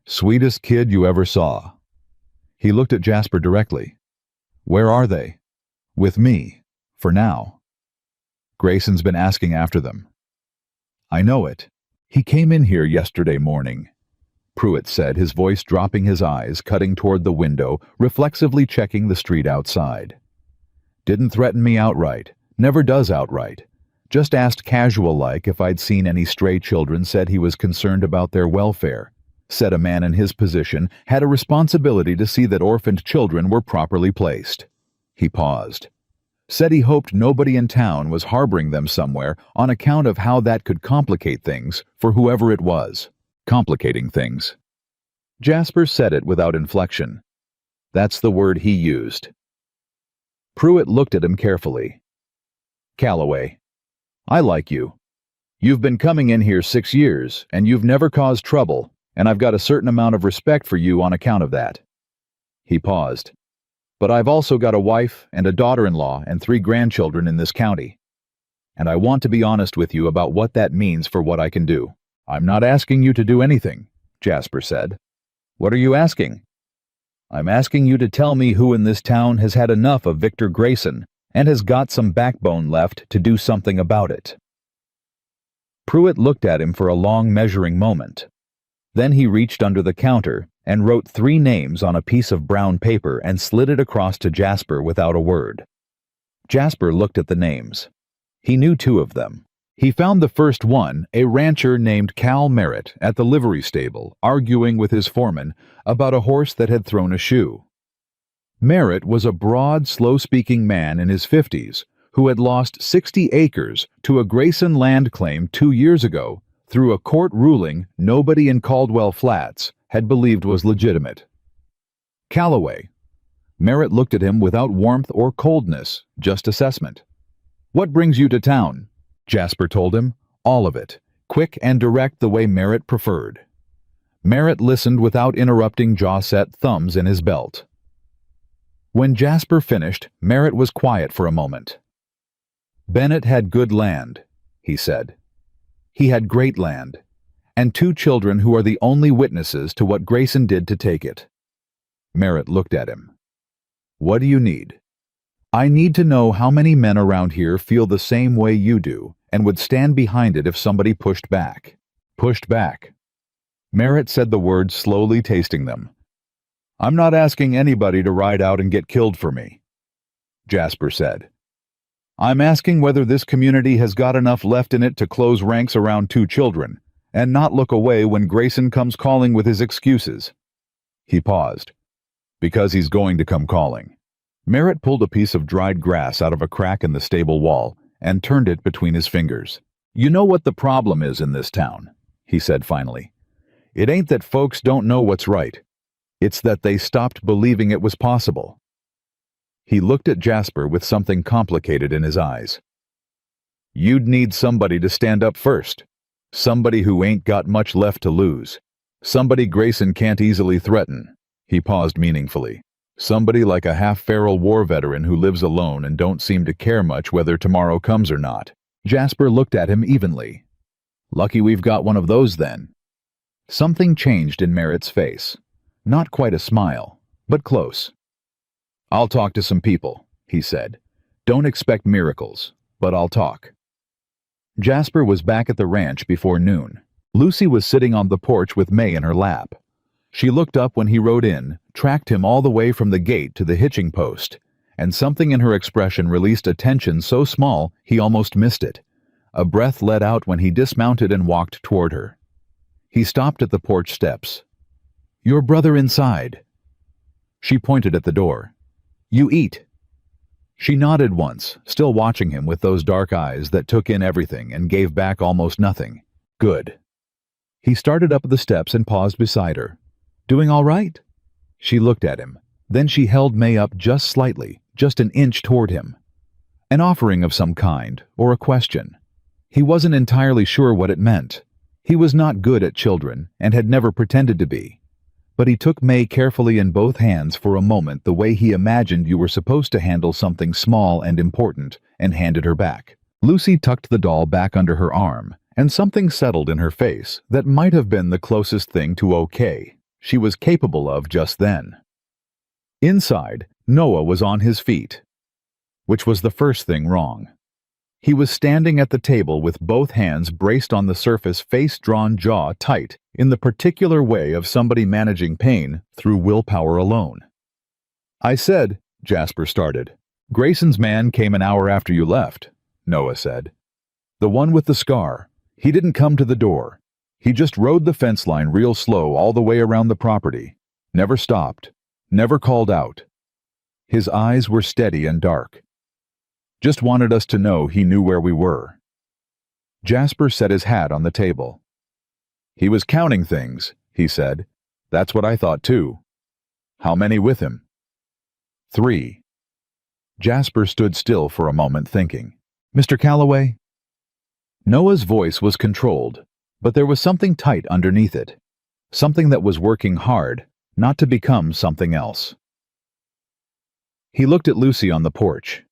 "Sweetest kid you ever saw." He looked at Jasper directly. "Where are they?" "With me, for now. Grayson's been asking after them." "I know it. He came in here yesterday morning," Pruitt said, his voice dropping, his eyes cutting toward the window, reflexively checking the street outside. "Didn't threaten me outright. Never does outright. Just asked casual-like if I'd seen any stray children, said he was concerned about their welfare. Said a man in his position had a responsibility to see that orphaned children were properly placed." He paused. "Said he hoped nobody in town was harboring them somewhere on account of how that could complicate things for whoever it was." complicating things. Jasper said it without inflection. That's the word he used. Pruitt looked at him carefully. Calloway, I like you. You've been coming in here 6 years, and you've never caused trouble, and I've got a certain amount of respect for you on account of that. He paused. But I've also got a wife and a daughter-in-law and 3 grandchildren in this county. And I want to be honest with you about what that means for what I can do. I'm not asking you to do anything, Jasper said. What are you asking? I'm asking you to tell me who in this town has had enough of Victor Grayson and has got some backbone left to do something about it. Pruitt looked at him for a long measuring moment. Then he reached under the counter and wrote 3 names on a piece of brown paper and slid it across to Jasper without a word. Jasper looked at the names. He knew 2 of them. He found the first one, a rancher named Cal Merritt, at the livery stable, arguing with his foreman about a horse that had thrown a shoe. Merritt was a broad, slow-speaking man in his 50s who had lost 60 acres to a Grayson land claim 2 years ago through a court ruling nobody in Caldwell Flats had believed was legitimate. Calloway. Merritt looked at him without warmth or coldness, just assessment. What brings you to town? Jasper told him. All of it, quick and direct the way Merritt preferred. Merritt listened without interrupting jaw-set thumbs in his belt. When Jasper finished, Merritt was quiet for a moment. Bennett had good land, he said. He had great land, and 2 children who are the only witnesses to what Grayson did to take it. Merritt looked at him. What do you need? I need to know how many men around here feel the same way you do and would stand behind it if somebody pushed back. Pushed back. Merritt said the words slowly, tasting them. I'm not asking anybody to ride out and get killed for me. Jasper said. I'm asking whether this community has got enough left in it to close ranks around 2 children and not look away when Grayson comes calling with his excuses. He paused. Because he's going to come calling. Merritt pulled a piece of dried grass out of a crack in the stable wall and turned it between his fingers. You know what the problem is in this town, he said finally. It ain't that folks don't know what's right. It's that they stopped believing it was possible. He looked at Jasper with something complicated in his eyes. You'd need somebody to stand up first. Somebody who ain't got much left to lose. Somebody Grayson can't easily threaten. He paused meaningfully. Somebody like a half-feral war veteran who lives alone and don't seem to care much whether tomorrow comes or not. Jasper looked at him evenly. Lucky we've got one of those then. Something changed in Merritt's face. Not quite a smile, but close. I'll talk to some people, he said. Don't expect miracles, but I'll talk. Jasper was back at the ranch before noon. Lucy was sitting on the porch with May in her lap. She looked up when he rode in, tracked him all the way from the gate to the hitching post, and something in her expression released a tension so small he almost missed it. A breath let out when he dismounted and walked toward her. He stopped at the porch steps. Your brother inside. She pointed at the door. You eat. She nodded once, still watching him with those dark eyes that took in everything and gave back almost nothing. Good. He started up the steps and paused beside her. Doing all right? She looked at him. Then she held May up just slightly, just an inch toward him. An offering of some kind, or a question. He wasn't entirely sure what it meant. He was not good at children, and had never pretended to be. But he took May carefully in both hands for a moment the way he imagined you were supposed to handle something small and important, and handed her back. Lucy tucked the doll back under her arm, and something settled in her face that might have been the closest thing to okay she was capable of just then. Inside, Noah was on his feet, which was the first thing wrong. He was standing at the table with both hands braced on the surface, face-drawn jaw tight, in the particular way of somebody managing pain through willpower alone. I said, Jasper started. Grayson's man came an hour after you left, Noah said. The one with the scar. He didn't come to the door. He just rode the fence line real slow all the way around the property. Never stopped. Never called out. His eyes were steady and dark. Just wanted us to know he knew where we were. Jasper set his hat on the table. He was counting things, he said. That's what I thought too. How many with him? 3. Jasper stood still for a moment thinking. Mr. Calloway? Noah's voice was controlled, but there was something tight underneath it. Something that was working hard, not to become something else. He looked at Lucy on the porch.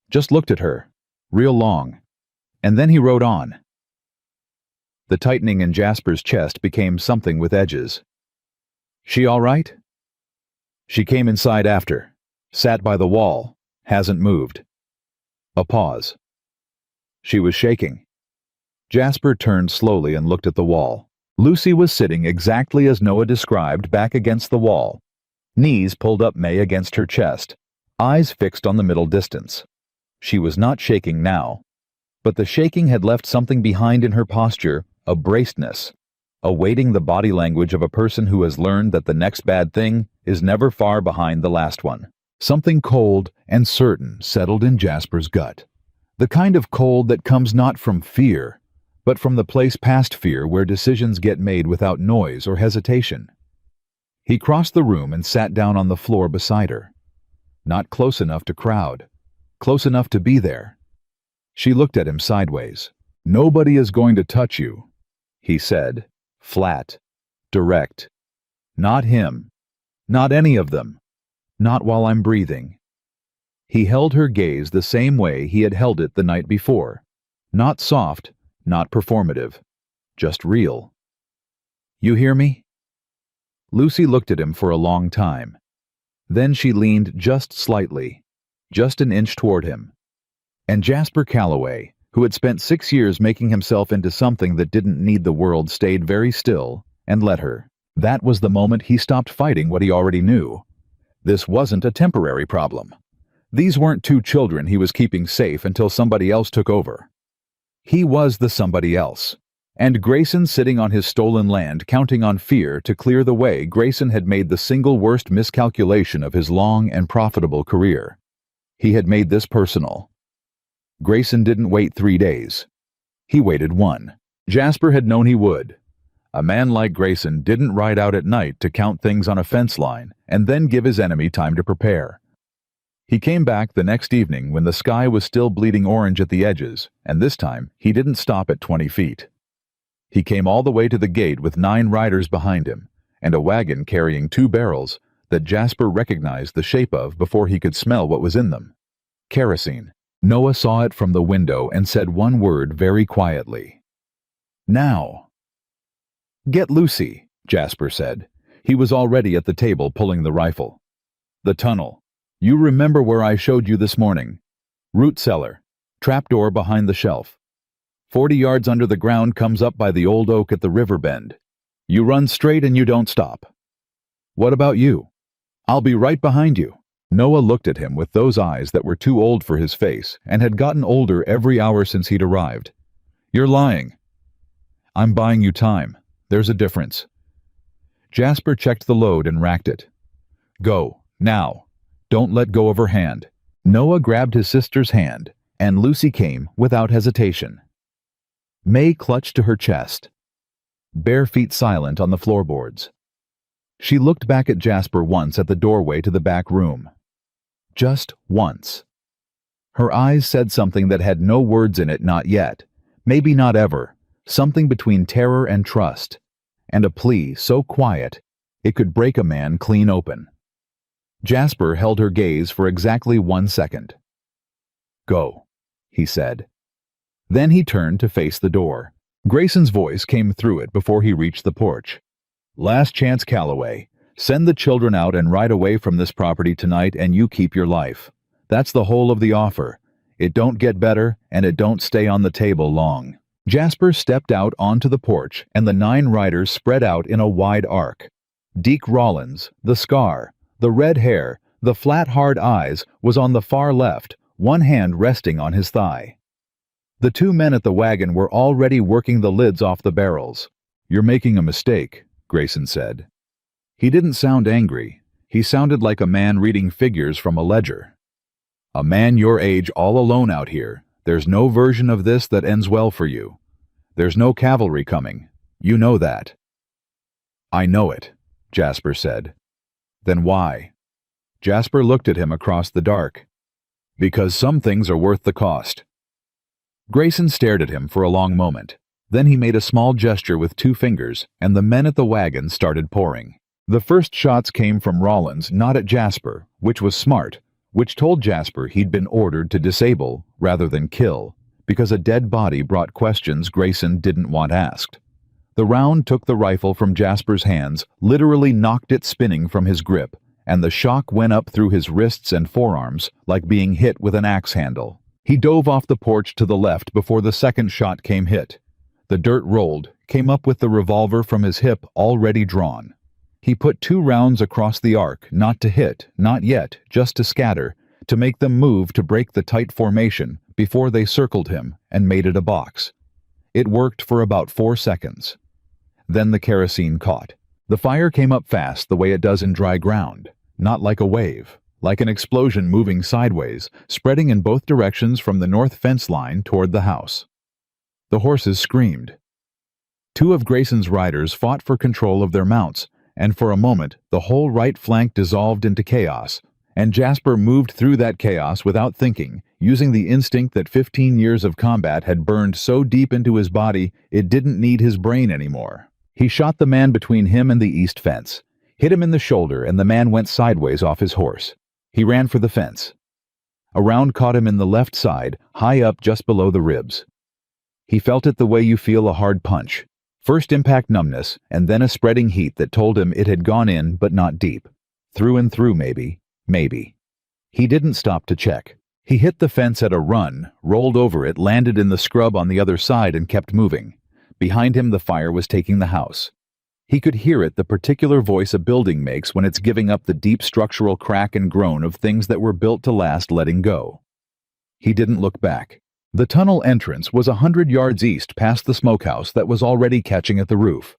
Just looked at her, real long. And then he rode on. The tightening in Jasper's chest became something with edges. She all right? She came inside after, sat by the wall, hasn't moved. A pause. She was shaking. Jasper turned slowly and looked at the wall. Lucy was sitting exactly as Noah described, back against the wall. Knees pulled up May against her chest, eyes fixed on the middle distance. She was not shaking now, but the shaking had left something behind in her posture, a bracedness, awaiting the body language of a person who has learned that the next bad thing is never far behind the last one. Something cold and certain settled in Jasper's gut. The kind of cold that comes not from fear, but from the place past fear where decisions get made without noise or hesitation. He crossed the room and sat down on the floor beside her. Not close enough to crowd, close enough to be there. She looked at him sideways. Nobody is going to touch you, he said, flat, direct. Not him. Not any of them. Not while I'm breathing. He held her gaze the same way he had held it the night before. Not soft, not performative. Just real. You hear me? Lucy looked at him for a long time. Then she leaned just slightly, just an inch toward him. And Jasper Calloway, who had spent 6 years making himself into something that didn't need the world, stayed very still and let her. That was the moment he stopped fighting what he already knew. This wasn't a temporary problem. These weren't 2 children he was keeping safe until somebody else took over. He was the somebody else. And Grayson, sitting on his stolen land, counting on fear to clear the way, Grayson had made the single worst miscalculation of his long and profitable career. He had made this personal. Grayson didn't wait 3 days. He waited 1. Jasper had known he would. A man like Grayson didn't ride out at night to count things on a fence line and then give his enemy time to prepare. He came back the next evening when the sky was still bleeding orange at the edges, and this time he didn't stop at 20 feet. He came all the way to the gate with 9 riders behind him, and a wagon carrying 2 barrels that Jasper recognized the shape of before he could smell what was in them. Kerosene. Noah saw it from the window and said one word very quietly. Now. Get Lucy, Jasper said. He was already at the table pulling the rifle. The tunnel. You remember where I showed you this morning. Root cellar. Trapdoor behind the shelf. 40 yards under the ground, comes up by the old oak at the river bend. You run straight and you don't stop. What about you? I'll be right behind you. Noah looked at him with those eyes that were too old for his face and had gotten older every hour since he'd arrived. You're lying. I'm buying you time. There's a difference. Jasper checked the load and racked it. Go, now. Don't let go of her hand. Noah grabbed his sister's hand, and Lucy came without hesitation. May clutched to her chest, bare feet silent on the floorboards. She looked back at Jasper once at the doorway to the back room. Just once. Her eyes said something that had no words in it, not yet, maybe not ever, something between terror and trust, and a plea so quiet it could break a man clean open. Jasper held her gaze for exactly 1 second. Go, he said. Then he turned to face the door. Grayson's voice came through it before he reached the porch. Last chance, Calloway. Send the children out and ride away from this property tonight, and you keep your life. That's the whole of the offer. It don't get better, and it don't stay on the table long. Jasper stepped out onto the porch, and the 9 riders spread out in a wide arc. Deke Rollins, the scar, the red hair, the flat, hard eyes, was on the far left, one hand resting on his thigh. The 2 men at the wagon were already working the lids off the barrels. You're making a mistake, Grayson said. He didn't sound angry. He sounded like a man reading figures from a ledger. A man your age all alone out here. There's no version of this that ends well for you. There's no cavalry coming. You know that. I know it, Jasper said. Then why? Jasper looked at him across the dark. Because some things are worth the cost. Grayson stared at him for a long moment. Then he made a small gesture with 2 fingers, and the men at the wagon started pouring. The first shots came from Rollins, not at Jasper, which was smart, which told Jasper he'd been ordered to disable rather than kill, because a dead body brought questions Grayson didn't want asked. The round took the rifle from Jasper's hands, literally knocked it spinning from his grip, and the shock went up through his wrists and forearms like being hit with an axe handle. He dove off the porch to the left before the second shot came hit. The dirt rolled, came up with the revolver from his hip already drawn. He put 2 rounds across the arc, not to hit, not yet, just to scatter, to make them move to break the tight formation before they circled him and made it a box. It worked for about 4 seconds. Then the kerosene caught. The fire came up fast the way it does in dry ground, not like a wave, like an explosion moving sideways, spreading in both directions from the north fence line toward the house. The horses screamed. 2 of Grayson's riders fought for control of their mounts, and for a moment the whole right flank dissolved into chaos, and Jasper moved through that chaos without thinking, using the instinct that 15 years of combat had burned so deep into his body it didn't need his brain anymore. He shot the man between him and the east fence, hit him in the shoulder, and the man went sideways off his horse. He ran for the fence. A round caught him in the left side, high up just below the ribs. He felt it the way you feel a hard punch. First impact numbness, and then a spreading heat that told him it had gone in but not deep. Through and through, maybe. He didn't stop to check. He hit the fence at a run, rolled over it, landed in the scrub on the other side, and kept moving. Behind him the fire was taking the house. He could hear it, the particular voice a building makes when it's giving up the deep structural crack and groan of things that were built to last letting go. He didn't look back. The tunnel entrance was 100 yards east past the smokehouse that was already catching at the roof.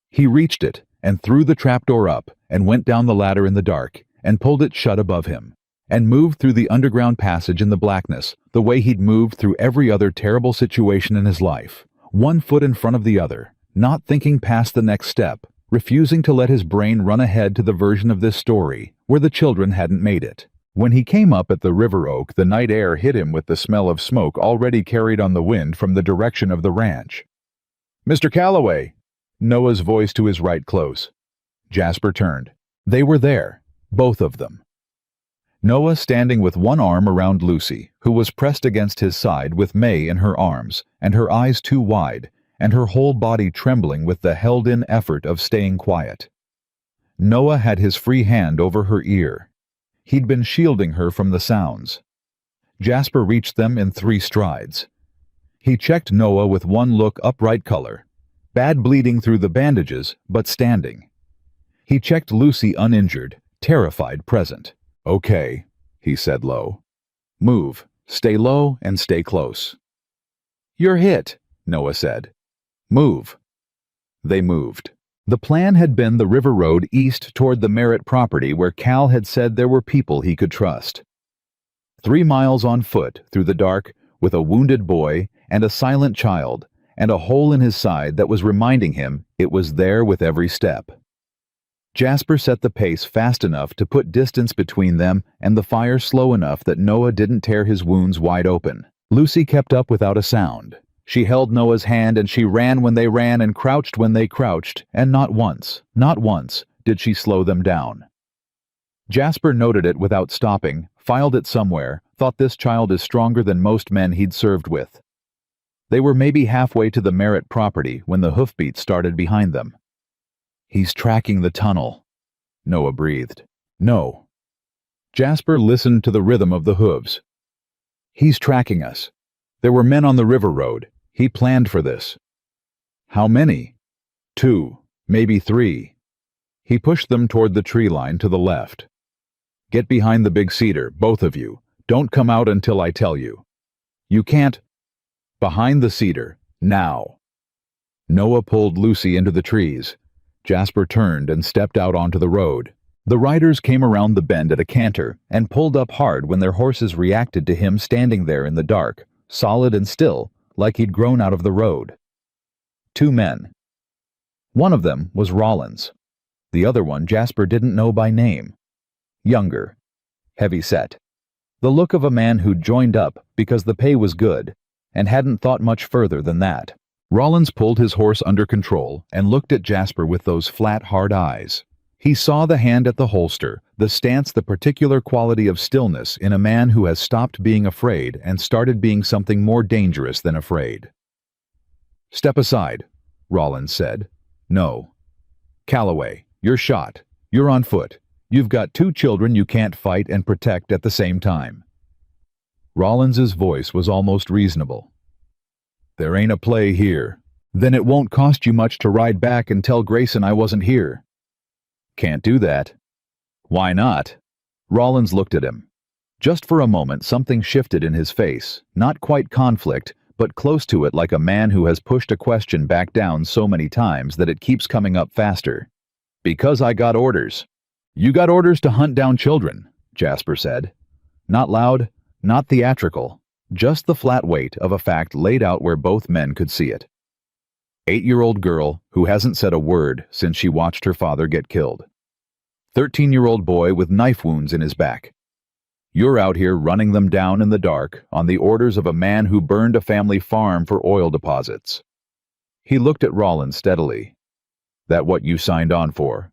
He reached it and threw the trapdoor up and went down the ladder in the dark and pulled it shut above him and moved through the underground passage in the blackness the way he'd moved through every other terrible situation in his life. 1 foot in front of the other, not thinking past the next step, refusing to let his brain run ahead to the version of this story where the children hadn't made it. When he came up at the river oak, the night air hit him with the smell of smoke already carried on the wind from the direction of the ranch. "Mr. Calloway!" Noah's voice to his right close. Jasper turned. They were there, both of them. Noah standing with one arm around Lucy, who was pressed against his side with May in her arms, and her eyes too wide, and her whole body trembling with the held-in effort of staying quiet. Noah had his free hand over her ear. He'd been shielding her from the sounds. Jasper reached them in 3 strides. He checked Noah with one look, upright color, bad bleeding through the bandages, but standing. He checked Lucy, uninjured, terrified, present. "Okay," he said low. "Move, stay low and stay close." "You're hit," Noah said. "Move." They moved. The plan had been the river road east toward the Merritt property where Cal had said there were people he could trust. 3 miles on foot through the dark with a wounded boy and a silent child and a hole in his side that was reminding him it was there with every step. Jasper set the pace fast enough to put distance between them and the fire slow enough that Noah didn't tear his wounds wide open. Lucy kept up without a sound. She held Noah's hand and she ran when they ran and crouched when they crouched, and not once did she slow them down. Jasper noted it without stopping, filed it somewhere, thought this child is stronger than most men he'd served with. They were maybe halfway to the Merritt property when the hoofbeats started behind them. "He's tracking the tunnel," Noah breathed. "No." Jasper listened to the rhythm of the hooves. "He's tracking us. There were men on the river road. He planned for this." "How many?" 2, maybe 3. He pushed them toward the tree line to the left. "Get behind the big cedar, both of you. Don't come out until I tell you." "You can't." "Behind the cedar, now." Noah pulled Lucy into the trees. Jasper turned and stepped out onto the road. The riders came around the bend at a canter and pulled up hard when their horses reacted to him standing there in the dark, solid and still, like he'd grown out of the road. 2 men. One of them was Rollins. The other one Jasper didn't know by name. Younger. Heavy-set. The look of a man who'd joined up because the pay was good and hadn't thought much further than that. Rollins pulled his horse under control and looked at Jasper with those flat, hard eyes. He saw the hand at the holster, the stance, the particular quality of stillness in a man who has stopped being afraid and started being something more dangerous than afraid. "Step aside," Rollins said. "No. Calloway, you're shot. You're on foot. You've got 2 children you can't fight and protect at the same time." Rollins's voice was almost reasonable. "There ain't a play here. Then it won't cost you much to ride back and tell Grayson I wasn't here." "Can't do that." "Why not?" Rollins looked at him. Just for a moment something shifted in his face, not quite conflict, but close to it, like a man who has pushed a question back down so many times that it keeps coming up faster. "Because I got orders." "You got orders to hunt down children," Jasper said. Not loud, not theatrical, just the flat weight of a fact laid out where both men could see it. 8-year-old girl who hasn't said a word since she watched her father get killed. 13-year-old boy with knife wounds in his back. You're out here running them down in the dark on the orders of a man who burned a family farm for oil deposits. He looked at Rollins steadily. "That what you signed on for?"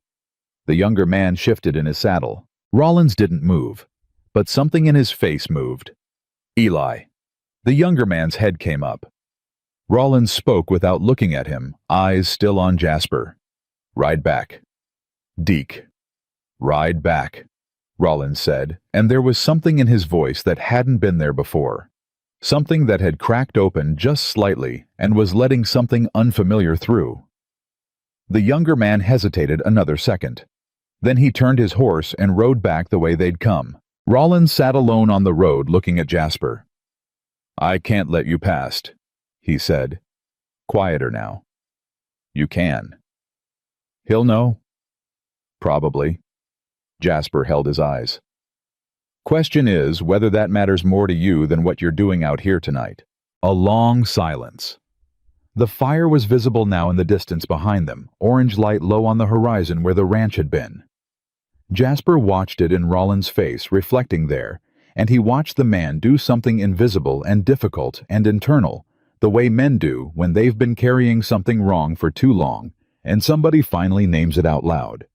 The younger man shifted in his saddle. Rollins didn't move, but something in his face moved. "Eli." The younger man's head came up. Rollins spoke without looking at him, eyes still on Jasper. "Ride back." "Deke." "Ride back," Rollins said, and there was something in his voice that hadn't been there before. Something that had cracked open just slightly and was letting something unfamiliar through. The younger man hesitated another second. Then he turned his horse and rode back the way they'd come. Rollins sat alone on the road looking at Jasper. "I can't let you past," he said. Quieter now. "You can." "He'll know?" "Probably." Jasper held his eyes. "Question is whether that matters more to you than what you're doing out here tonight." A long silence. The fire was visible now in the distance behind them, orange light low on the horizon where the ranch had been. Jasper watched it in Rollins' face, reflecting there, and he watched the man do something invisible and difficult and internal, the way men do when they've been carrying something wrong for too long, and somebody finally names it out loud.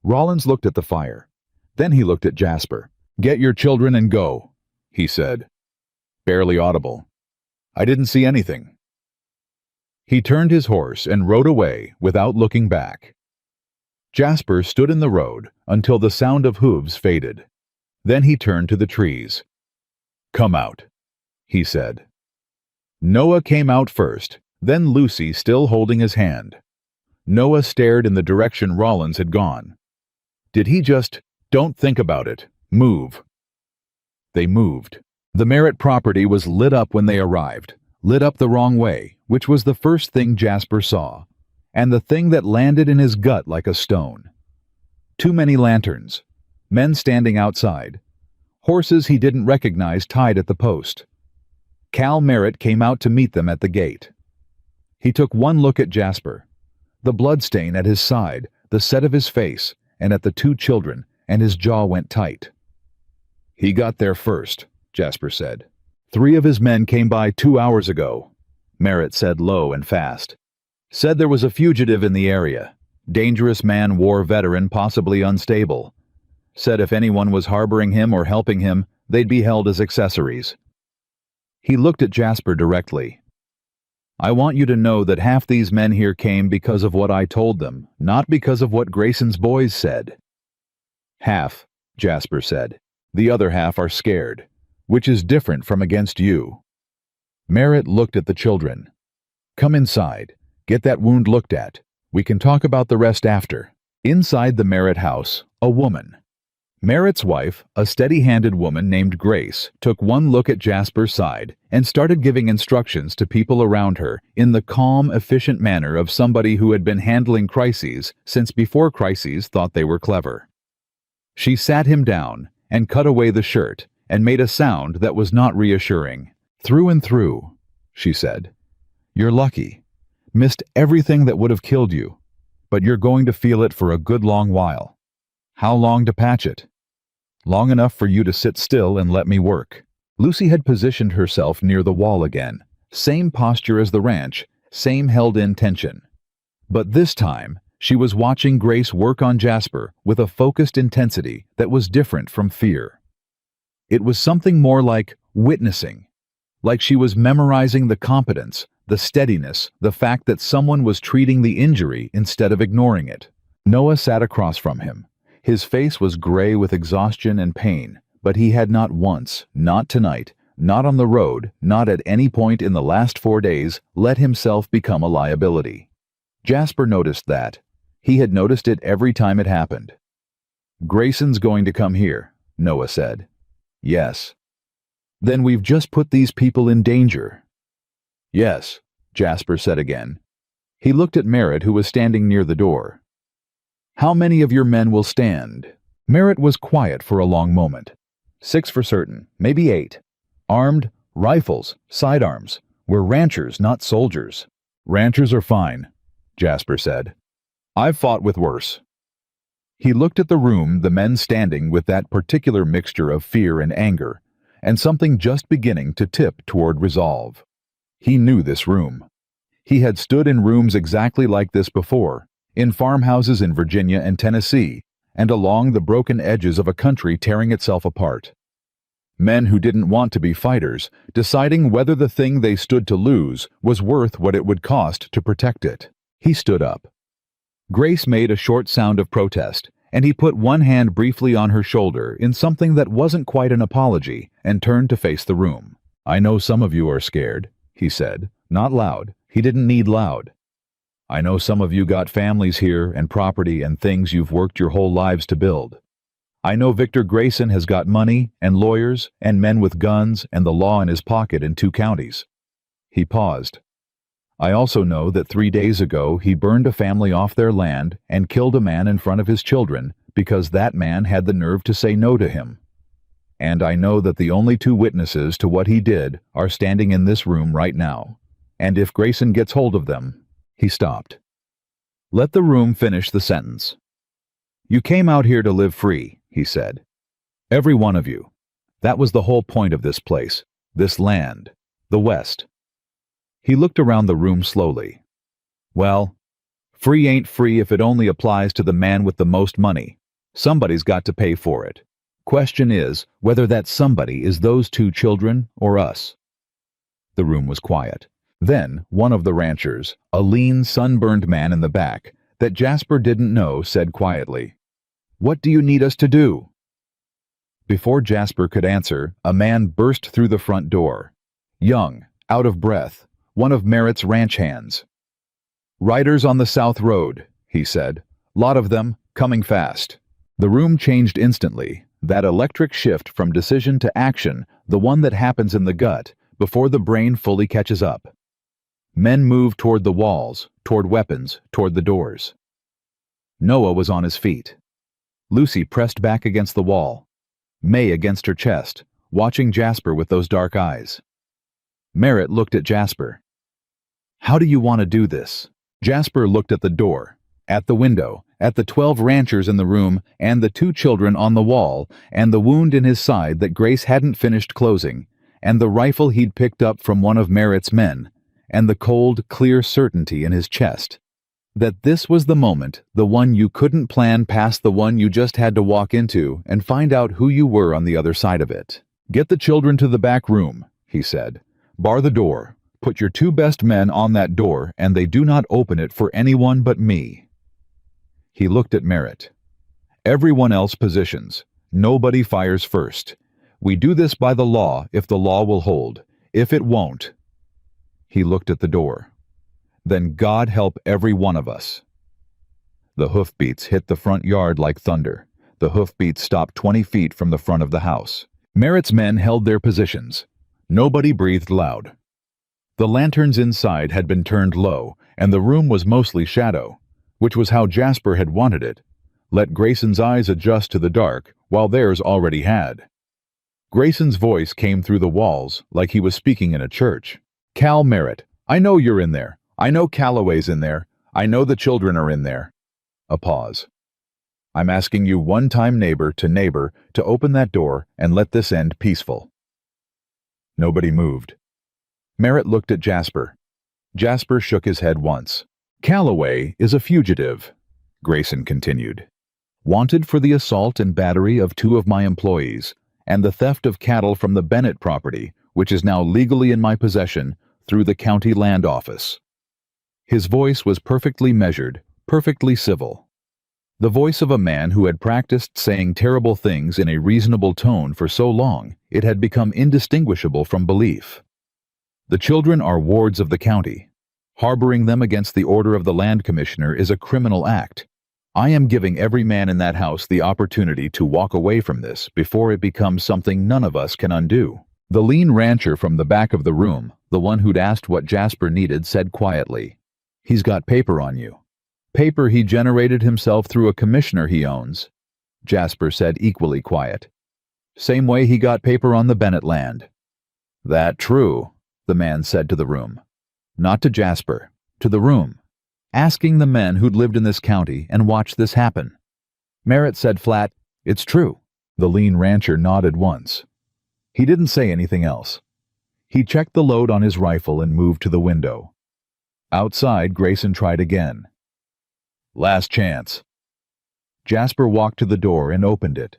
Rollins looked at the fire. Then he looked at Jasper. "Get your children and go," he said. Barely audible. "I didn't see anything." He turned his horse and rode away without looking back. Jasper stood in the road until the sound of hooves faded. Then he turned to the trees. "Come out," he said. Noah came out first, then Lucy, still holding his hand. Noah stared in the direction Rollins had gone. Did he just, "Don't think about it, move"? They moved. The Merritt property was lit up when they arrived, lit up the wrong way, which was the first thing Jasper saw, and the thing that landed in his gut like a stone. Too many lanterns, men standing outside, horses he didn't recognize tied at the post. Cal Merritt came out to meet them at the gate. He took one look at Jasper, the bloodstain at his side, the set of his face, and at the 2 children, and his jaw went tight. "He got there first," Jasper said. "3 of his men came by 2 hours ago," Merritt said low and fast. "Said there was a fugitive in the area. Dangerous man, war veteran, possibly unstable. Said if anyone was harboring him or helping him, they'd be held as accessories." He looked at Jasper directly. "I want you to know that half these men here came because of what I told them, not because of what Grayson's boys said." "Half," Jasper said. "The other half are scared, which is different from against you." Merritt looked at the children. "Come inside. Get that wound looked at. We can talk about the rest after." Inside the Merritt house, a woman. Merritt's wife, a steady-handed woman named Grace, took one look at Jasper's side and started giving instructions to people around her in the calm, efficient manner of somebody who had been handling crises since before crises thought they were clever. She sat him down and cut away the shirt and made a sound that was not reassuring. "Through and through," she said. "You're lucky. Missed everything that would have killed you. but you're going to feel it for a good long while. How long to patch it? Long enough for you to sit still and let me work." Lucy had positioned herself near the wall again. Same posture as the ranch, same held-in tension. But this time, she was watching Grace work on Jasper with a focused intensity that was different from fear. It was something more like witnessing, like she was memorizing the competence, the steadiness, the fact that someone was treating the injury instead of ignoring it. Noah sat across from him. His face was gray with exhaustion and pain, but he had not once, not tonight, not on the road, not at any point in the last 4 days, let himself become a liability. Jasper noticed that. He had noticed it every time it happened. "Grayson's going to come here," Noah said. "Yes." "Then we've just put these people in danger." "Yes," Jasper said again. He looked at Merritt, who was standing near the door. "How many of your men will stand?" Merritt was quiet for a long moment. "6 for certain, maybe 8. Armed, rifles, sidearms. We're ranchers, not soldiers." "Ranchers are fine," Jasper said. "I've fought with worse." He looked at the room, the men standing with that particular mixture of fear and anger, and something just beginning to tip toward resolve. He knew this room. He had stood in rooms exactly like this before, in farmhouses in Virginia and Tennessee, and along the broken edges of a country tearing itself apart. Men who didn't want to be fighters, deciding whether the thing they stood to lose was worth what it would cost to protect it. He stood up. Grace made a short sound of protest, and he put one hand briefly on her shoulder in something that wasn't quite an apology and turned to face the room. "I know some of you are scared," he said, not loud. He didn't need loud. "I know some of you got families here and property and things you've worked your whole lives to build. I know Victor Grayson has got money and lawyers and men with guns and the law in his pocket in 2 counties. He paused. "I also know that 3 days ago he burned a family off their land and killed a man in front of his children because that man had the nerve to say no to him. And I know that the only 2 witnesses to what he did are standing in this room right now. And if Grayson gets hold of them..." He stopped. Let the room finish the sentence. "You came out here to live free," he said. "Every one of you. That was the whole point of this place, this land, the West." He looked around the room slowly. "Well, free ain't free if it only applies to the man with the most money. Somebody's got to pay for it. Question is whether that somebody is those 2 children or us." The room was quiet. Then one of the ranchers, a lean, sunburned man in the back, that Jasper didn't know, said quietly, "What do you need us to do?" Before Jasper could answer, a man burst through the front door. Young, out of breath, one of Merritt's ranch hands. "Riders on the South Road," he said. "Lot of them, coming fast." The room changed instantly, that electric shift from decision to action, the one that happens in the gut, before the brain fully catches up. Men moved toward the walls, toward weapons, toward the doors. Noah was on his feet. Lucy pressed back against the wall. May against her chest, watching Jasper with those dark eyes. Merritt looked at Jasper. "How do you want to do this?" Jasper looked at the door, at the window, at the 12 ranchers in the room, and the 2 children on the wall, and the wound in his side that Grace hadn't finished closing, and the rifle he'd picked up from one of Merritt's men, and the cold, clear certainty in his chest. That this was the moment, the one you couldn't plan past, the one you just had to walk into and find out who you were on the other side of it. "Get the children to the back room," he said. "Bar the door. Put your 2 best men on that door, and they do not open it for anyone but me." He looked at Merritt. "Everyone else positions. Nobody fires first. We do this by the law if the law will hold. If it won't..." He looked at the door. "Then God help every one of us." The hoofbeats hit the front yard like thunder. The hoofbeats stopped 20 feet from the front of the house. Merritt's men held their positions. Nobody breathed loud. The lanterns inside had been turned low, and the room was mostly shadow, which was how Jasper had wanted it. Let Grayson's eyes adjust to the dark, while theirs already had. Grayson's voice came through the walls like he was speaking in a church. "Cal Merritt, I know you're in there. I know Calloway's in there. I know the children are in there. A pause. I'm asking you one-time neighbor to open that door and let this end peaceful. Nobody moved. Merritt looked at Jasper. Jasper shook his head once. Calloway is a fugitive, Grayson continued. Wanted for the assault and battery of 2 of my employees, and the theft of cattle from the Bennett property, which is now legally in my possession through the county land office. His voice was perfectly measured, perfectly civil. The voice of a man who had practiced saying terrible things in a reasonable tone for so long it had become indistinguishable from belief. The children are wards of the county. Harboring them against the order of the land commissioner is a criminal act. I am giving every man in that house the opportunity to walk away from this before it becomes something none of us can undo. The lean rancher from the back of the room, the one who'd asked what Jasper needed, said quietly, "He's got paper on you." "Paper he generated himself through a commissioner he owns," Jasper said, equally quiet. "Same way he got paper on the Bennett land." "That true," the man said to the room. Not to Jasper, to the room, asking the men who'd lived in this county and watched this happen. Merritt said flat, "It's true." The lean rancher nodded once. He didn't say anything else. He checked the load on his rifle and moved to the window. Outside, Grayson tried again. "Last chance." Jasper walked to the door and opened it.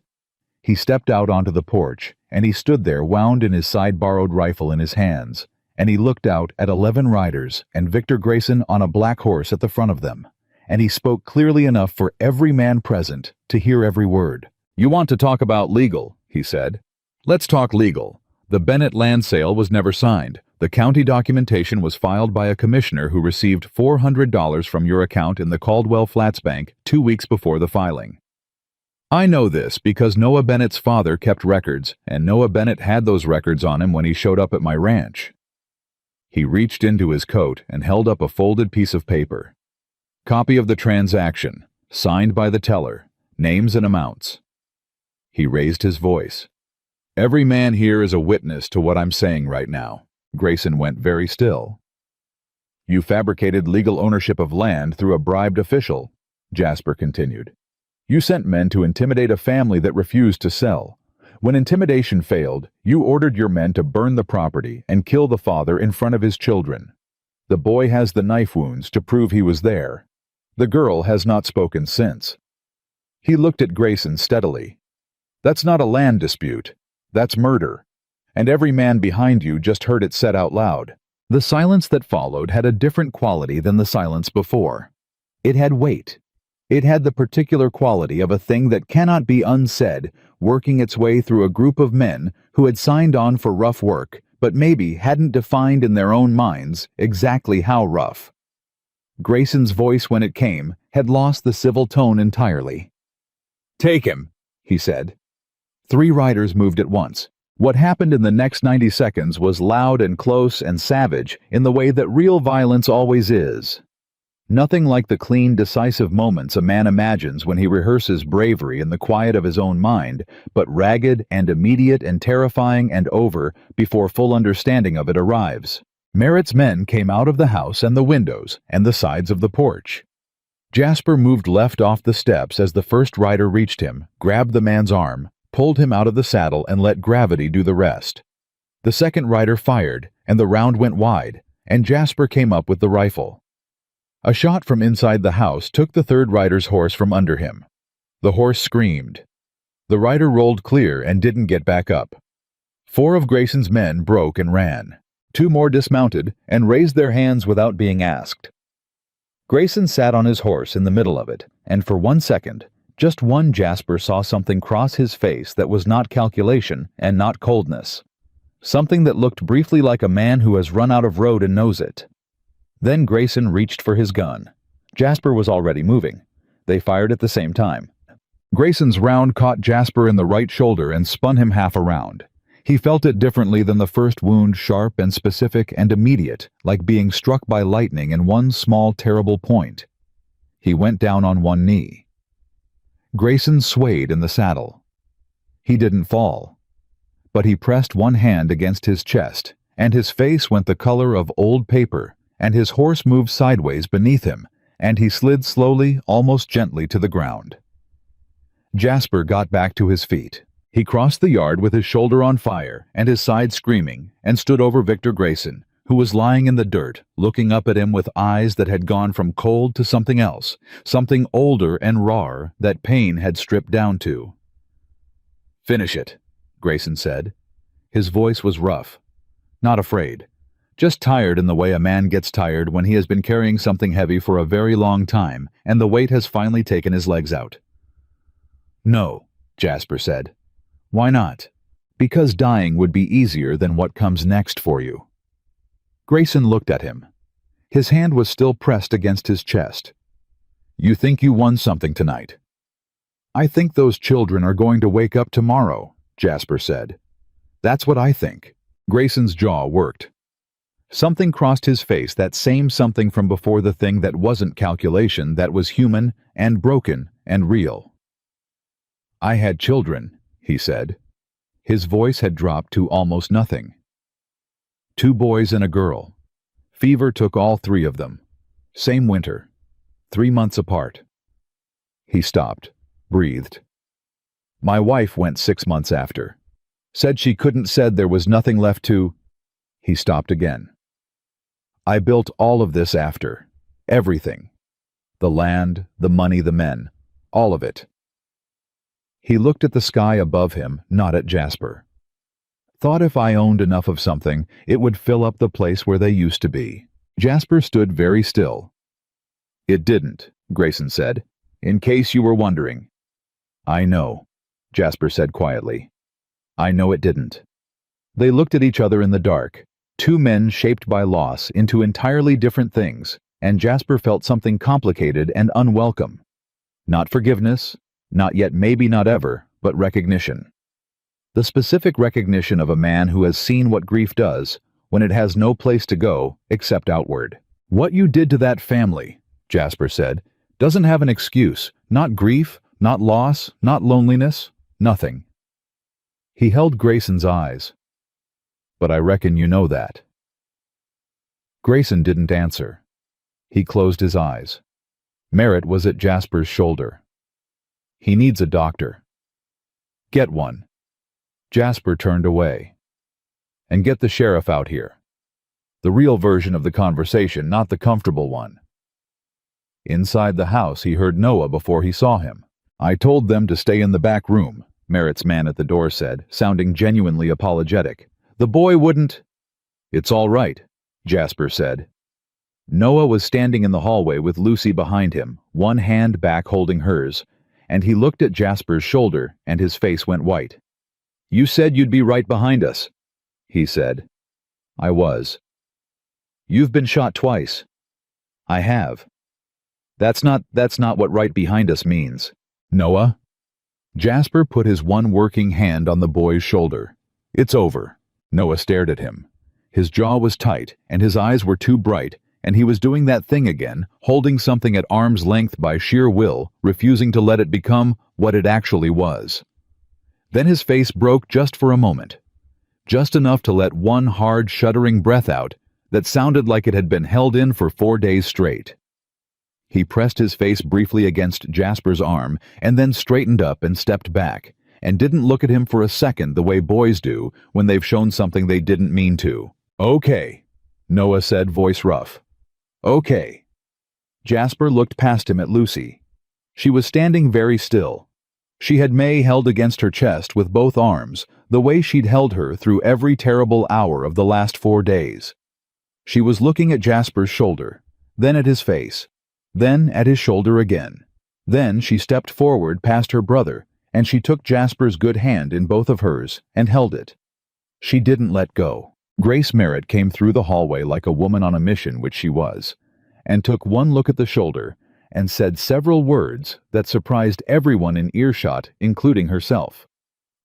He stepped out onto the porch, and he stood there wound in his side-borrowed rifle in his hands, and he looked out at 11 riders and Victor Grayson on a black horse at the front of them, and he spoke clearly enough for every man present to hear every word. "You want to talk about legal," he said. "Let's talk legal. The Bennett land sale was never signed. The county documentation was filed by a commissioner who received $400 from your account in the Caldwell Flats Bank 2 weeks before the filing. I know this because Noah Bennett's father kept records, and Noah Bennett had those records on him when he showed up at my ranch." He reached into his coat and held up a folded piece of paper. "Copy of the transaction, signed by the teller, names and amounts." He raised his voice. "Every man here is a witness to what I'm saying right now." Grayson went very still. "You fabricated legal ownership of land through a bribed official," Jasper continued. "You sent men to intimidate a family that refused to sell. When intimidation failed, you ordered your men to burn the property and kill the father in front of his children. The boy has the knife wounds to prove he was there. The girl has not spoken since." He looked at Grayson steadily. "That's not a land dispute. That's murder. And every man behind you just heard it said out loud." The silence that followed had a different quality than the silence before. It had weight. It had the particular quality of a thing that cannot be unsaid, working its way through a group of men who had signed on for rough work, but maybe hadn't defined in their own minds exactly how rough. Grayson's voice, when it came, had lost the civil tone entirely. "Take him," he said. 3 riders moved at once. What happened in the next 90 seconds was loud and close and savage in the way that real violence always is. Nothing like the clean, decisive moments a man imagines when he rehearses bravery in the quiet of his own mind, but ragged and immediate and terrifying and over before full understanding of it arrives. Merritt's men came out of the house and the windows and the sides of the porch. Jasper moved left off the steps as the first rider reached him, grabbed the man's arm, pulled him out of the saddle and let gravity do the rest. The second rider fired, and the round went wide, and Jasper came up with the rifle. A shot from inside the house took the third rider's horse from under him. The horse screamed. The rider rolled clear and didn't get back up. 4 of Grayson's men broke and ran. 2 more dismounted and raised their hands without being asked. Grayson sat on his horse in the middle of it, and for 1 second, just one, Jasper saw something cross his face that was not calculation and not coldness. Something that looked briefly like a man who has run out of road and knows it. Then Grayson reached for his gun. Jasper was already moving. They fired at the same time. Grayson's round caught Jasper in the right shoulder and spun him half around. He felt it differently than the first wound, sharp and specific and immediate, like being struck by lightning in one small terrible point. He went down on one knee. Grayson swayed in the saddle. He didn't fall, but he pressed one hand against his chest, and his face went the color of old paper, and his horse moved sideways beneath him, and he slid slowly, almost gently, to the ground. Jasper got back to his feet. He crossed the yard with his shoulder on fire and his side screaming, and stood over Victor Grayson, who was lying in the dirt, looking up at him with eyes that had gone from cold to something else, something older and rawer that pain had stripped down to. "Finish it," Grayson said. His voice was rough. Not afraid. Just tired in the way a man gets tired when he has been carrying something heavy for a very long time and the weight has finally taken his legs out. "No," Jasper said. "Why not?" "Because dying would be easier than what comes next for you." Grayson looked at him. His hand was still pressed against his chest. "You think you won something tonight?" "I think those children are going to wake up tomorrow," Jasper said. "That's what I think." Grayson's jaw worked. Something crossed his face, that same something from before, the thing that wasn't calculation, that was human and broken and real. "I had children," he said. His voice had dropped to almost nothing. "2 boys and a girl. Fever took all 3 of them. Same winter. 3 months apart." He stopped, breathed. "My wife went 6 months after. Said she couldn't, said there was nothing left to—" He stopped again. "I built all of this after. Everything. The land, the money, the men. All of it." He looked at the sky above him, not at Jasper. "Thought if I owned enough of something, it would fill up the place where they used to be." Jasper stood very still. "It didn't," Grayson said, "in case you were wondering." "I know," Jasper said quietly. "I know it didn't." They looked at each other in the dark, 2 men shaped by loss into entirely different things, and Jasper felt something complicated and unwelcome. Not forgiveness, not yet, maybe not ever, but recognition. The specific recognition of a man who has seen what grief does when it has no place to go except outward. "What you did to that family," Jasper said, "doesn't have an excuse. Not grief, not loss, not loneliness, nothing." He held Grayson's eyes. "But I reckon you know that." Grayson didn't answer. He closed his eyes. Merritt was at Jasper's shoulder. "He needs a doctor." "Get one." Jasper turned away. "And get the sheriff out here. The real version of the conversation, not the comfortable one." Inside the house, he heard Noah before he saw him. "I told them to stay in the back room," Merritt's man at the door said, sounding genuinely apologetic. "The boy wouldn't—" "It's all right," Jasper said. Noah was standing in the hallway with Lucy behind him, one hand back holding hers, and he looked at Jasper's shoulder and his face went white. "You said you'd be right behind us," he said. "I was." "You've been shot twice." "I have." That's not what right behind us means." "Noah?" Jasper put his one working hand on the boy's shoulder. "It's over." Noah stared at him. His jaw was tight, and his eyes were too bright, and he was doing that thing again, holding something at arm's length by sheer will, refusing to let it become what it actually was. Then his face broke just for a moment. Just enough to let one hard, shuddering breath out that sounded like it had been held in for 4 days straight. He pressed his face briefly against Jasper's arm and then straightened up and stepped back, and didn't look at him for a second the way boys do when they've shown something they didn't mean to. "Okay," Noah said, voice rough. "Okay." Jasper looked past him at Lucy. She was standing very still. She had May held against her chest with both arms, the way she'd held her through every terrible hour of the last 4 days. She was looking at Jasper's shoulder, then at his face, then at his shoulder again. Then she stepped forward past her brother, and she took Jasper's good hand in both of hers and held it. She didn't let go. Grace Merritt came through the hallway like a woman on a mission, which she was, and took one look at the shoulder and said several words that surprised everyone in earshot, including herself.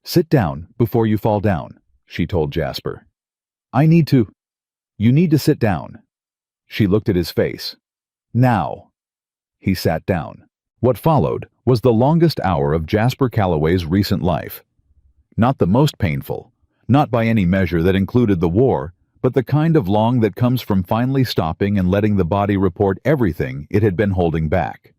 "Sit down before you fall down," she told Jasper. "I need to—" "You need to sit down." She looked at his face. "Now." He sat down. What followed was the longest hour of Jasper Calloway's recent life. Not the most painful, not by any measure that included the war, but the kind of long that comes from finally stopping and letting the body report everything it had been holding back.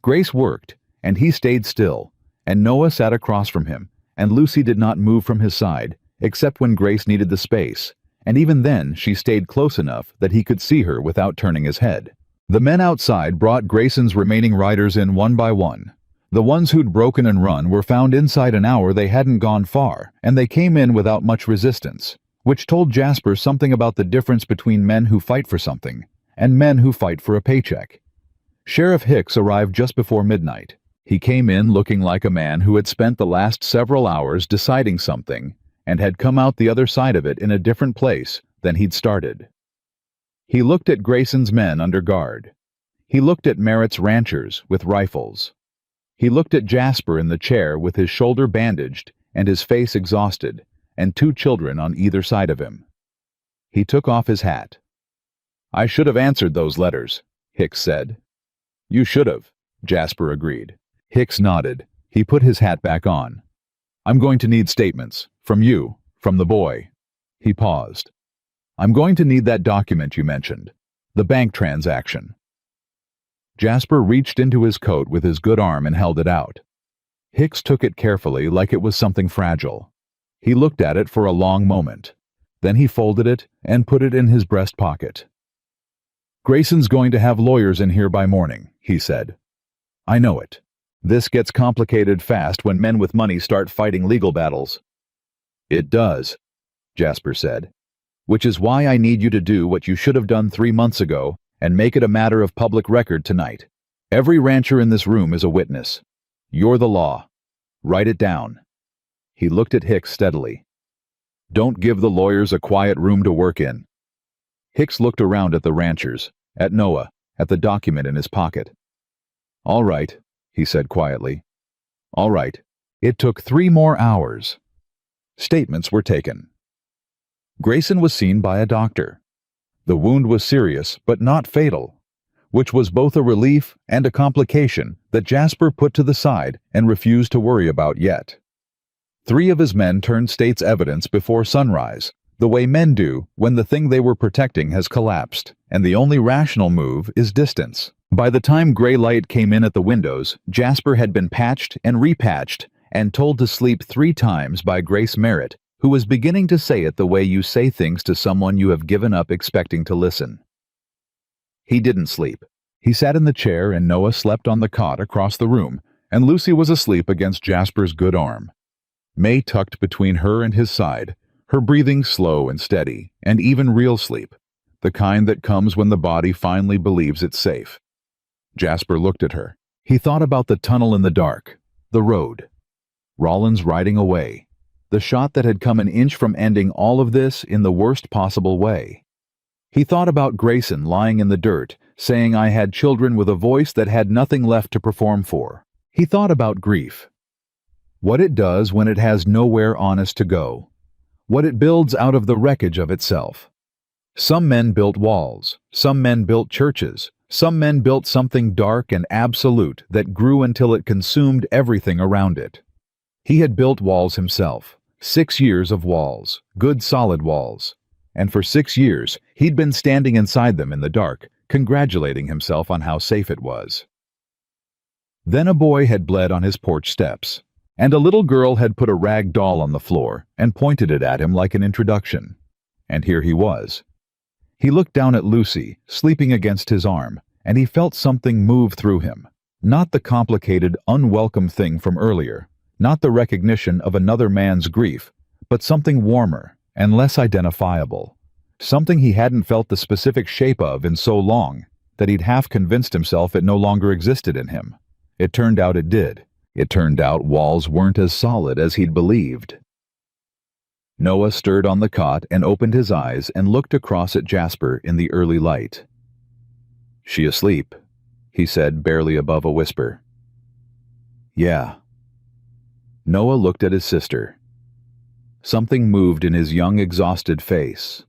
Grace worked, and he stayed still, and Noah sat across from him, and Lucy did not move from his side, except when Grace needed the space, and even then she stayed close enough that he could see her without turning his head. The men outside brought Grayson's remaining riders in one by one. The ones who'd broken and run were found inside an hour they hadn't gone far, and they came in without much resistance, which told Jasper something about the difference between men who fight for something and men who fight for a paycheck. Sheriff Hicks arrived just before midnight. He came in looking like a man who had spent the last several hours deciding something and had come out the other side of it in a different place than he'd started. He looked at Grayson's men under guard. He looked at Merritt's ranchers with rifles. He looked at Jasper in the chair with his shoulder bandaged and his face exhausted, and 2 children on either side of him. He took off his hat. "I should have answered those letters," Hicks said. "You should have," Jasper agreed. Hicks nodded. He put his hat back on. "I'm going to need statements. From you. From the boy." He paused. "I'm going to need that document you mentioned. The bank transaction." Jasper reached into his coat with his good arm and held it out. Hicks took it carefully like it was something fragile. He looked at it for a long moment. Then he folded it and put it in his breast pocket. "Grayson's going to have lawyers in here by morning," he said. "I know it. This gets complicated fast when men with money start fighting legal battles." "It does," Jasper said. "Which is why I need you to do what you should have done 3 months ago and make it a matter of public record tonight. Every rancher in this room is a witness. You're the law. Write it down." He looked at Hicks steadily. "Don't give the lawyers a quiet room to work in." Hicks looked around at the ranchers, at Noah, at the document in his pocket. "All right," he said quietly. "All right." It took 3 more hours. Statements were taken. Grayson was seen by a doctor. The wound was serious, but not fatal, which was both a relief and a complication that Jasper put to the side and refused to worry about yet. 3 of his men turned state's evidence before sunrise, the way men do when the thing they were protecting has collapsed, and the only rational move is distance. By the time gray light came in at the windows, Jasper had been patched and repatched and told to sleep 3 times by Grace Merritt, who was beginning to say it the way you say things to someone you have given up expecting to listen. He didn't sleep. He sat in the chair and Noah slept on the cot across the room, and Lucy was asleep against Jasper's good arm. May tucked between her and his side, her breathing slow and steady, and even real sleep, the kind that comes when the body finally believes it's safe. Jasper looked at her. He thought about the tunnel in the dark, the road, Rollins riding away, the shot that had come an inch from ending all of this in the worst possible way. He thought about Grayson lying in the dirt, saying I had children with a voice that had nothing left to perform for. He thought about grief. What it does when it has nowhere honest to go. What it builds out of the wreckage of itself. Some men built walls. Some men built churches. Some men built something dark and absolute that grew until it consumed everything around it. He had built walls himself. 6 years of walls. Good solid walls. And for 6 years, he'd been standing inside them in the dark, congratulating himself on how safe it was. Then a boy had bled on his porch steps, and a little girl had put a rag doll on the floor and pointed it at him like an introduction. And here he was. He looked down at Lucy, sleeping against his arm, and he felt something move through him. Not the complicated, unwelcome thing from earlier, not the recognition of another man's grief, but something warmer and less identifiable. Something he hadn't felt the specific shape of in so long that he'd half convinced himself it no longer existed in him. It turned out it did. It turned out walls weren't as solid as he'd believed. Noah stirred on the cot and opened his eyes and looked across at Jasper in the early light. "She asleep?" he said, barely above a whisper. "Yeah." Noah looked at his sister. Something moved in his young, exhausted face.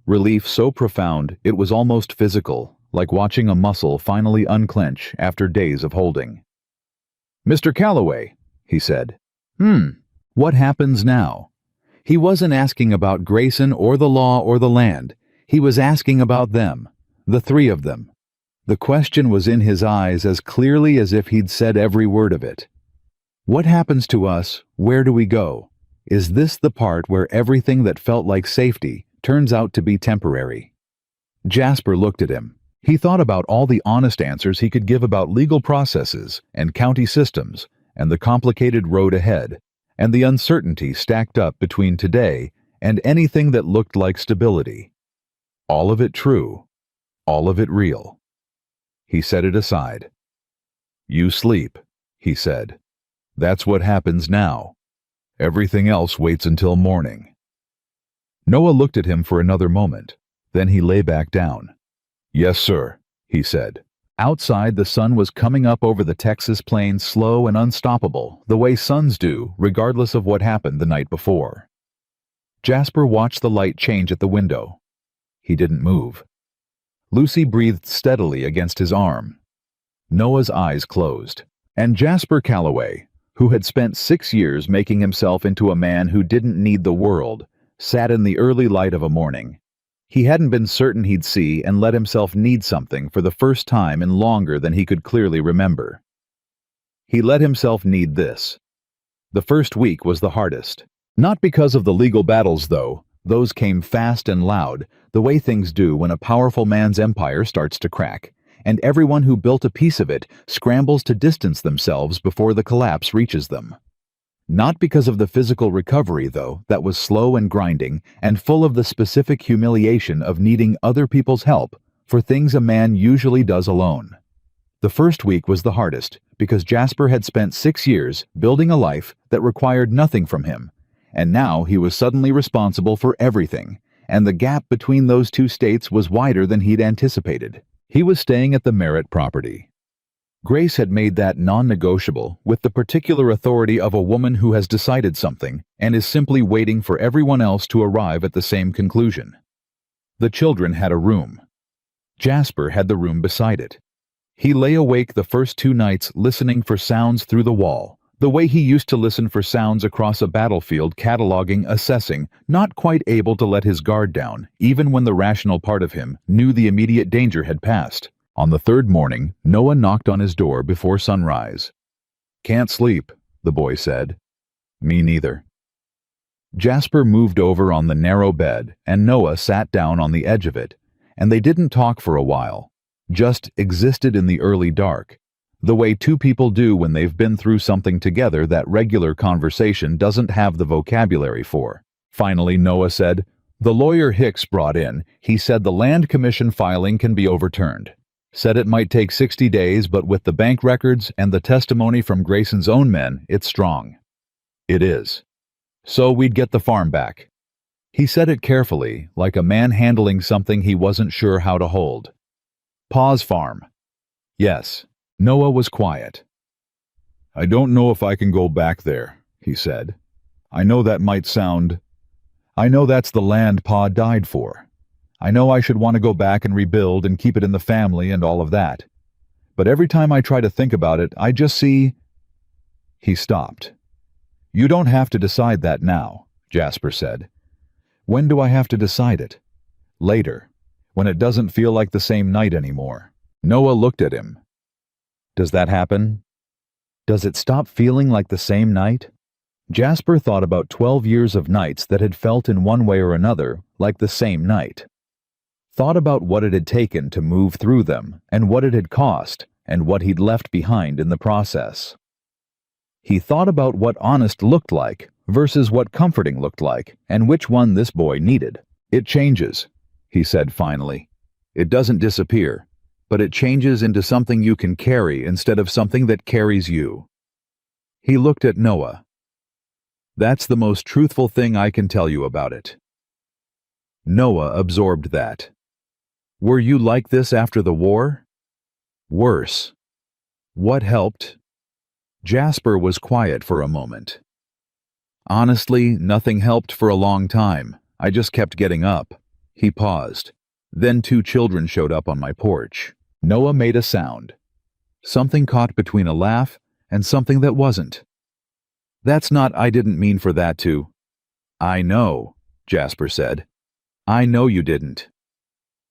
Relief so profound it was almost physical, like watching a muscle finally unclench after days of holding. "Mr. Calloway," he said. What happens now?" He wasn't asking about Grayson or the law or the land. He was asking about them, the three of them. The question was in his eyes as clearly as if he'd said every word of it. What happens to us? Where do we go? Is this the part where everything that felt like safety turns out to be temporary? Jasper looked at him. He thought about all the honest answers he could give about legal processes and county systems and the complicated road ahead and the uncertainty stacked up between today and anything that looked like stability. All of it true, all of it real. He set it aside. "You sleep," he said. "That's what happens now. Everything else waits until morning." Noah looked at him for another moment. Then he lay back down. "Yes, sir," he said. Outside, the sun was coming up over the Texas plains slow and unstoppable, the way suns do, regardless of what happened the night before. Jasper watched the light change at the window. He didn't move. Lucy breathed steadily against his arm. Noah's eyes closed. And Jasper Calloway, who had spent 6 years making himself into a man who didn't need the world, sat in the early light of a morning. He hadn't been certain he'd see and let himself need something for the first time in longer than he could clearly remember. He let himself need this. The first week was the hardest. Not because of the legal battles, though. Those came fast and loud, the way things do when a powerful man's empire starts to crack, and everyone who built a piece of it scrambles to distance themselves before the collapse reaches them. Not because of the physical recovery, though, that was slow and grinding and full of the specific humiliation of needing other people's help for things a man usually does alone. The first week was the hardest because Jasper had spent 6 years building a life that required nothing from him, and now he was suddenly responsible for everything, and the gap between those two states was wider than he'd anticipated. He was staying at the Merritt property. Grace had made that non-negotiable with the particular authority of a woman who has decided something and is simply waiting for everyone else to arrive at the same conclusion. The children had a room. Jasper had the room beside it. He lay awake the first 2 nights listening for sounds through the wall, the way he used to listen for sounds across a battlefield, cataloging, assessing, not quite able to let his guard down, even when the rational part of him knew the immediate danger had passed. On the 3rd morning, Noah knocked on his door before sunrise. "Can't sleep," the boy said. "Me neither." Jasper moved over on the narrow bed, and Noah sat down on the edge of it, and they didn't talk for a while, just existed in the early dark, the way 2 people do when they've been through something together that regular conversation doesn't have the vocabulary for. Finally, Noah said, "The lawyer Hicks brought in, he said the land commission filing can be overturned. Said it might take 60 days, but with the bank records and the testimony from Grayson's own men, it's strong." "It is. So we'd get the farm back." He said it carefully, like a man handling something he wasn't sure how to hold. "Pa's farm." "Yes." Noah was quiet. "I don't know if I can go back there," he said. I know that's the land Pa died for. I know I should want to go back and rebuild and keep it in the family and all of that. But every time I try to think about it, I just see—" He stopped. "You don't have to decide that now," Jasper said. "When do I have to decide it?" "Later, when it doesn't feel like the same night anymore." Noah looked at him. "Does that happen? Does it stop feeling like the same night?" Jasper thought about 12 years of nights that had felt in one way or another like the same night. Thought about what it had taken to move through them, and what it had cost, and what he'd left behind in the process. He thought about what honest looked like versus what comforting looked like, and which one this boy needed. "It changes," he said finally. "It doesn't disappear, but it changes into something you can carry instead of something that carries you." He looked at Noah. "That's the most truthful thing I can tell you about it." Noah absorbed that. "Were you like this after the war?" "Worse." "What helped?" Jasper was quiet for a moment. "Honestly, nothing helped for a long time. I just kept getting up." He paused. Then 2 children showed up on my porch. Noah made a sound. Something caught between a laugh and something that wasn't. "That's not, I didn't mean for that to." "I know," Jasper said. "I know you didn't."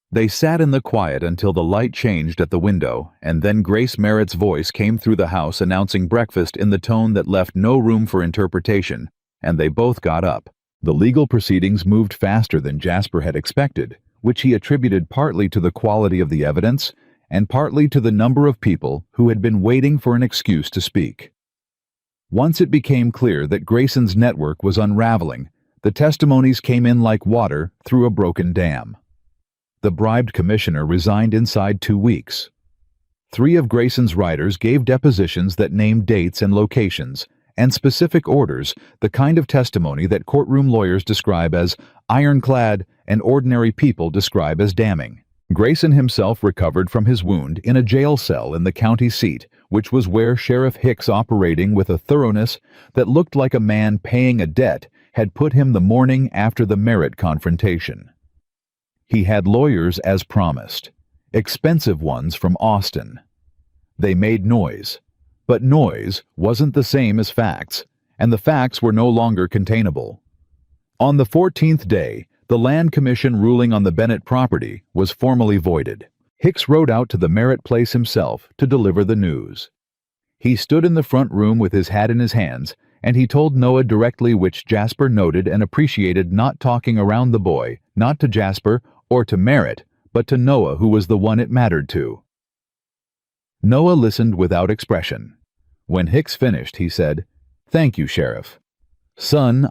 They sat in the quiet until the light changed at the window, and then Grace Merritt's voice came through the house announcing breakfast in the tone that left no room for interpretation, and they both got up. The legal proceedings moved faster than Jasper had expected, which he attributed partly to the quality of the evidence and partly to the number of people who had been waiting for an excuse to speak. Once it became clear that Grayson's network was unraveling, the testimonies came in like water through a broken dam. The bribed commissioner resigned inside 2 weeks. 3 of Grayson's writers gave depositions that named dates and locations, and specific orders, the kind of testimony that courtroom lawyers describe as ironclad and ordinary people describe as damning. Grayson himself recovered from his wound in a jail cell in the county seat, which was where Sheriff Hicks, operating with a thoroughness that looked like a man paying a debt, had put him the morning after the Merritt confrontation. He had lawyers as promised, expensive ones from Austin. They made noise, but noise wasn't the same as facts, and the facts were no longer containable. On the 14th day, the Land Commission ruling on the Bennett property was formally voided. Hicks rode out to the Merritt place himself to deliver the news. He stood in the front room with his hat in his hands, and he told Noah directly, which Jasper noted and appreciated, not talking around the boy, not to Jasper or to Merritt, but to Noah, who was the one it mattered to. Noah listened without expression. When Hicks finished, he said, "Thank you, Sheriff." "Son,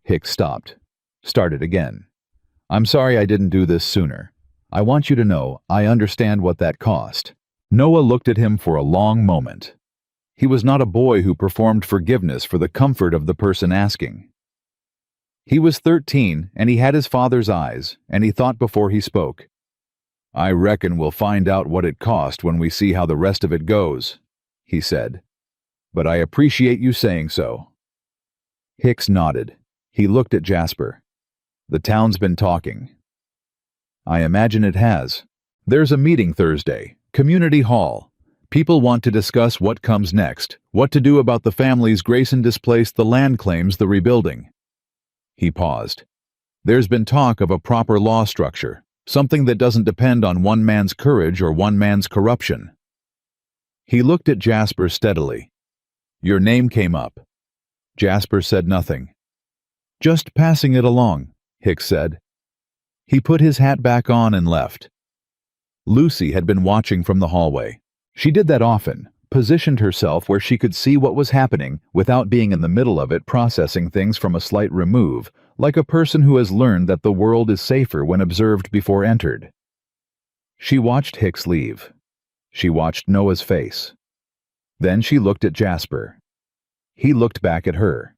Hicks stopped. Started again. "I'm sorry I didn't do this sooner. I want you to know I understand what that cost." Noah looked at him for a long moment. He was not a boy who performed forgiveness for the comfort of the person asking. He was 13, and he had his father's eyes, and he thought before he spoke. "I reckon we'll find out what it cost when we see how the rest of it goes," he said. "But I appreciate you saying so." Hicks nodded. He looked at Jasper. "The town's been talking." "I imagine it has. There's a meeting Thursday, Community Hall. People want to discuss what comes next, what to do about the families Grayson displaced, the land claims, the rebuilding." He paused. "There's been talk of a proper law structure, something that doesn't depend on one man's courage or one man's corruption." He looked at Jasper steadily. "Your name came up." Jasper said nothing. "Just passing it along," Hicks said. He put his hat back on and left. Lucy had been watching from the hallway. She did that often, positioned herself where she could see what was happening without being in the middle of it, processing things from a slight remove, like a person who has learned that the world is safer when observed before entered. She watched Hicks leave. She watched Noah's face. Then she looked at Jasper. He looked back at her.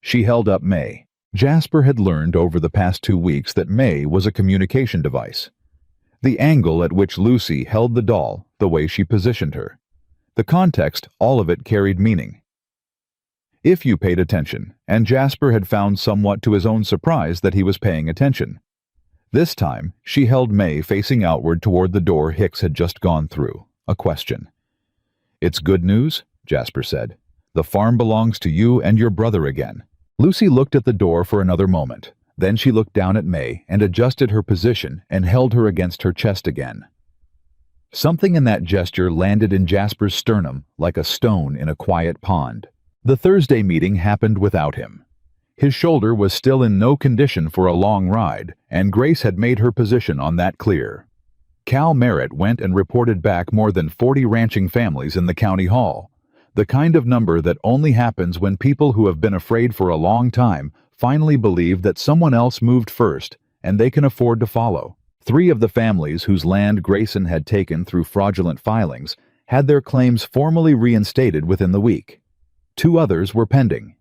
She held up May. Jasper had learned over the past 2 weeks that May was a communication device. The angle at which Lucy held the doll, the way she positioned her. The context, all of it carried meaning. If you paid attention, and Jasper had found somewhat to his own surprise that he was paying attention. This time, she held May facing outward toward the door Hicks had just gone through, a question. "It's good news," Jasper said. "The farm belongs to you and your brother again." Lucy looked at the door for another moment. Then she looked down at May and adjusted her position and held her against her chest again. Something in that gesture landed in Jasper's sternum like a stone in a quiet pond. The Thursday meeting happened without him. His shoulder was still in no condition for a long ride, and Grace had made her position on that clear. Cal Merritt went and reported back more than 40 ranching families in the county hall, the kind of number that only happens when people who have been afraid for a long time finally believe that someone else moved first and they can afford to follow. 3 of the families whose land Grayson had taken through fraudulent filings had their claims formally reinstated within the week. 2 others were pending.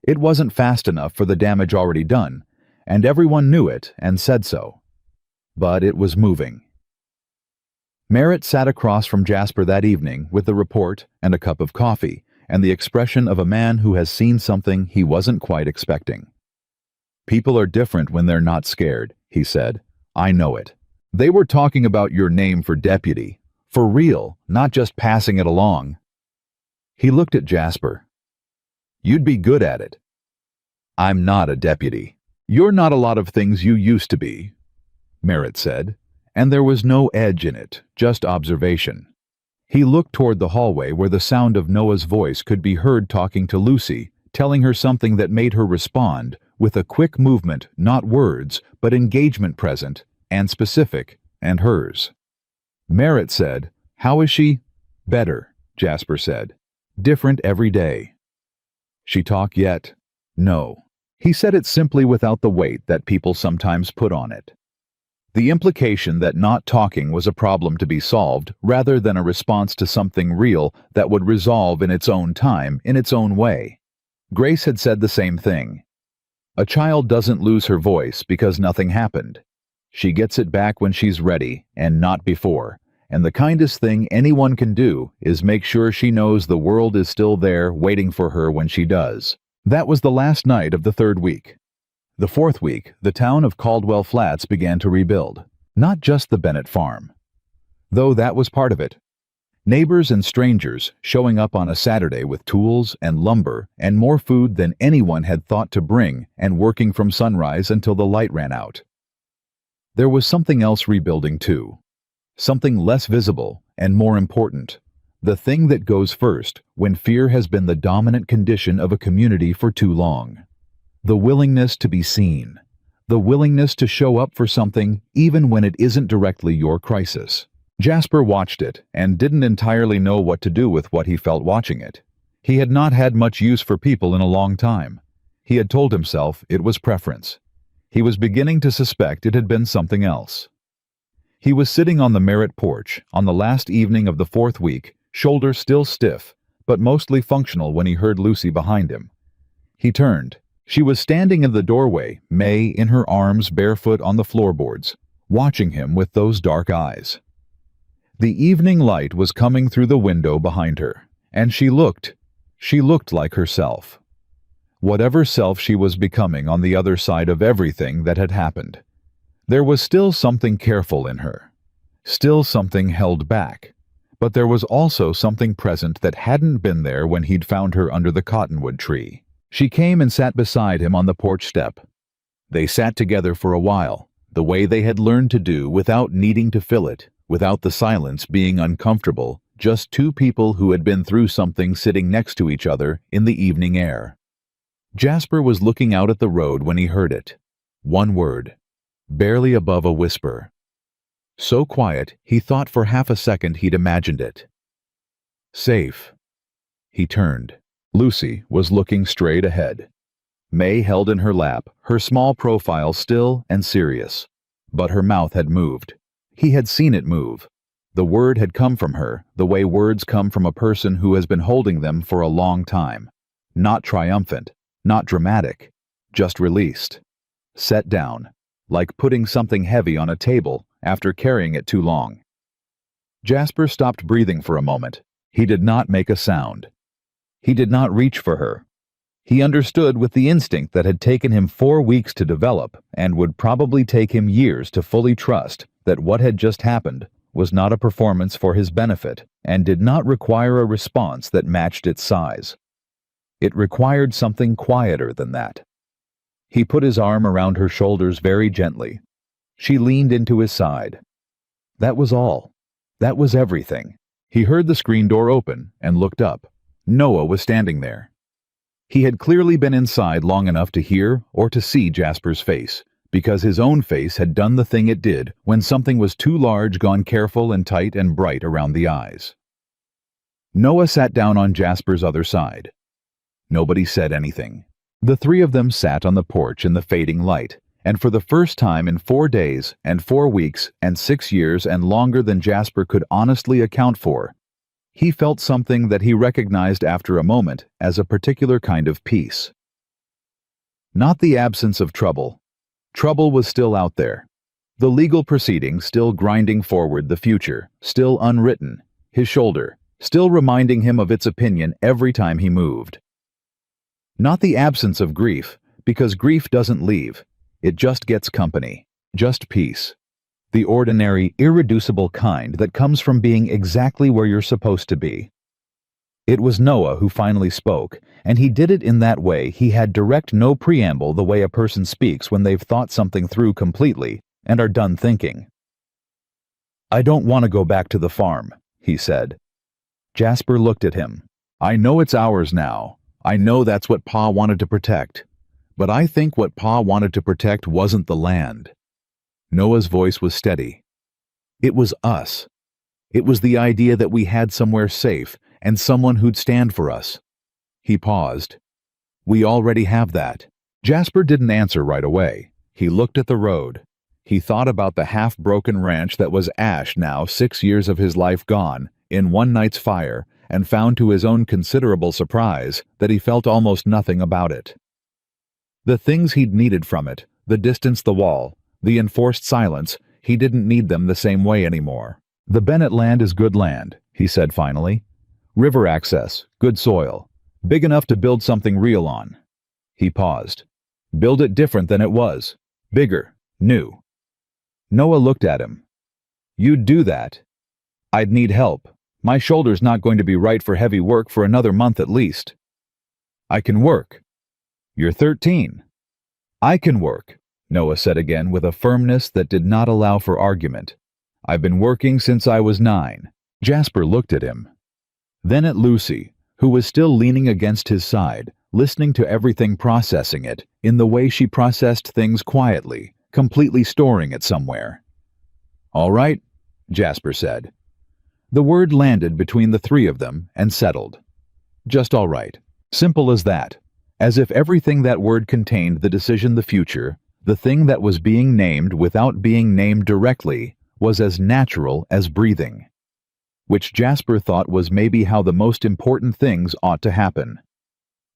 It wasn't fast enough for the damage already done, and everyone knew it and said so. But it was moving. Merritt sat across from Jasper that evening with the report and a cup of coffee and the expression of a man who has seen something he wasn't quite expecting. "People are different when they're not scared," he said. "I know it. They were talking about your name for deputy. For real, not just passing it along." He looked at Jasper. "You'd be good at it." I'm not a deputy. You're not a lot of things you used to be, Merritt said, and there was no edge in it, just observation. He looked toward the hallway where the sound of Noah's voice could be heard talking to Lucy, telling her something that made her respond, with a quick movement, not words, but engagement present, and specific, and hers. Merritt said, "How is she?" "Better," Jasper said. "Different every day." "She talk yet?" "No." He said it simply without the weight that people sometimes put on it. The implication that not talking was a problem to be solved rather than a response to something real that would resolve in its own time, in its own way. Grace had said the same thing. A child doesn't lose her voice because nothing happened. She gets it back when she's ready, and not before. And the kindest thing anyone can do is make sure she knows the world is still there waiting for her when she does. That was the last night of the third week. The fourth week, the town of Caldwell Flats began to rebuild. Not just the Bennett farm, though that was part of it. Neighbors and strangers showing up on a Saturday with tools and lumber and more food than anyone had thought to bring, and working from sunrise until the light ran out. There was something else rebuilding too. Something less visible and more important. The thing that goes first when fear has been the dominant condition of a community for too long. The willingness to be seen. The willingness to show up for something even when it isn't directly your crisis. Jasper watched it and didn't entirely know what to do with what he felt watching it. He had not had much use for people in a long time. He had told himself it was preference. He was beginning to suspect it had been something else. He was sitting on the Merritt porch on the last evening of the fourth week, shoulders still stiff, but mostly functional when he heard Lucy behind him. He turned. She was standing in the doorway, May in her arms barefoot on the floorboards, watching him with those dark eyes. The evening light was coming through the window behind her, and she looked like herself. Whatever self she was becoming on the other side of everything that had happened. There was still something careful in her, still something held back, but there was also something present that hadn't been there when he'd found her under the cottonwood tree. She came and sat beside him on the porch step. They sat together for a while, the way they had learned to do without needing to fill it, without the silence being uncomfortable, just two people who had been through something sitting next to each other in the evening air. Jasper was looking out at the road when he heard it. One word, barely above a whisper. So quiet, he thought for half a second he'd imagined it. Safe. He turned. Lucy was looking straight ahead. May held in her lap, her small profile still and serious. But her mouth had moved. He had seen it move. The word had come from her, the way words come from a person who has been holding them for a long time. Not triumphant, not dramatic, just released. Set down, like putting something heavy on a table after carrying it too long. Jasper stopped breathing for a moment. He did not make a sound. He did not reach for her. He understood with the instinct that had taken him 4 weeks to develop and would probably take him years to fully trust that what had just happened was not a performance for his benefit and did not require a response that matched its size. It required something quieter than that. He put his arm around her shoulders very gently. She leaned into his side. That was all. That was everything. He heard the screen door open and looked up. Noah was standing there. He had clearly been inside long enough to hear or to see Jasper's face, because his own face had done the thing it did when something was too large gone careful and tight and bright around the eyes. Noah sat down on Jasper's other side. Nobody said anything. The three of them sat on the porch in the fading light, and for the first time in 4 days and 4 weeks and 6 years and longer than Jasper could honestly account for, he felt something that he recognized after a moment as a particular kind of peace. Not the absence of trouble. Trouble was still out there. The legal proceedings still grinding forward the future, still unwritten, his shoulder, still reminding him of its opinion every time he moved. Not the absence of grief, because grief doesn't leave. It just gets company, just peace. The ordinary, irreducible kind that comes from being exactly where you're supposed to be. It was Noah who finally spoke, and he did it in that way. He had direct, no preamble, the way a person speaks when they've thought something through completely and are done thinking. "I don't want to go back to the farm," he said. Jasper looked at him. "I know it's ours now. I know that's what Pa wanted to protect. But I think what Pa wanted to protect wasn't the land." Noah's voice was steady. "It was us. It was the idea that we had somewhere safe and someone who'd stand for us." He paused. "We already have that." Jasper didn't answer right away. He looked at the road. He thought about the half-broken ranch that was ash now, 6 years of his life gone, in one night's fire, and found to his own considerable surprise that he felt almost nothing about it. The things he'd needed from it, the distance, the wall, the enforced silence, he didn't need them the same way anymore. "The Bennett land is good land," he said finally. "River access, good soil, big enough to build something real on." He paused. "Build it different than it was. Bigger, new." Noah looked at him. "You'd do that?" "I'd need help. My shoulder's not going to be right for heavy work for another month at least." "I can work." "You're 13. "I can work," Noah said again with a firmness that did not allow for argument. "I've been working since I was 9. Jasper looked at him. Then at Lucy, who was still leaning against his side, listening to everything, processing it, in the way she processed things quietly, completely storing it somewhere. "All right," Jasper said. The word landed between the three of them and settled. Just all right. Simple as that. As if everything that word contained, the decision, the future, the thing that was being named without being named directly, was as natural as breathing. Which Jasper thought was maybe how the most important things ought to happen.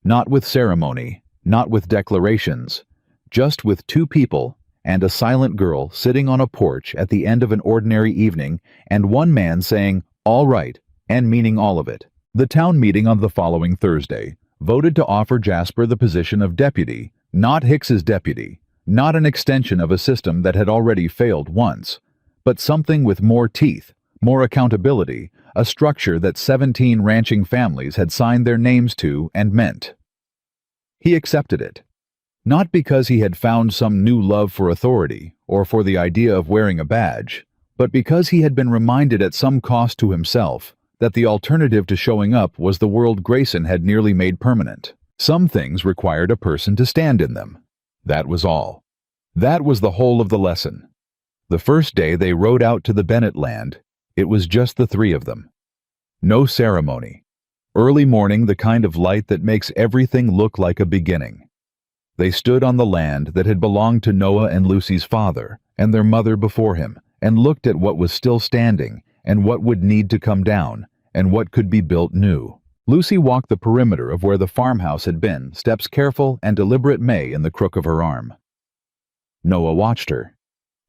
Not with ceremony, not with declarations, just with two people and a silent girl sitting on a porch at the end of an ordinary evening, and one man saying, "All right," and meaning all of it. The town meeting on the following Thursday voted to offer Jasper the position of deputy, not Hicks's deputy, not an extension of a system that had already failed once, but something with more teeth, more accountability, a structure that 17 ranching families had signed their names to and meant. He accepted it. Not because he had found some new love for authority or for the idea of wearing a badge, but because he had been reminded at some cost to himself that the alternative to showing up was the world Grayson had nearly made permanent. Some things required a person to stand in them. That was all. That was the whole of the lesson. The first day they rode out to the Bennett land, it was just the three of them. No ceremony. Early morning, the kind of light that makes everything look like a beginning. They stood on the land that had belonged to Noah and Lucy's father and their mother before him, and looked at what was still standing and what would need to come down and what could be built new. Lucy walked the perimeter of where the farmhouse had been, steps careful and deliberate, May in the crook of her arm. Noah watched her.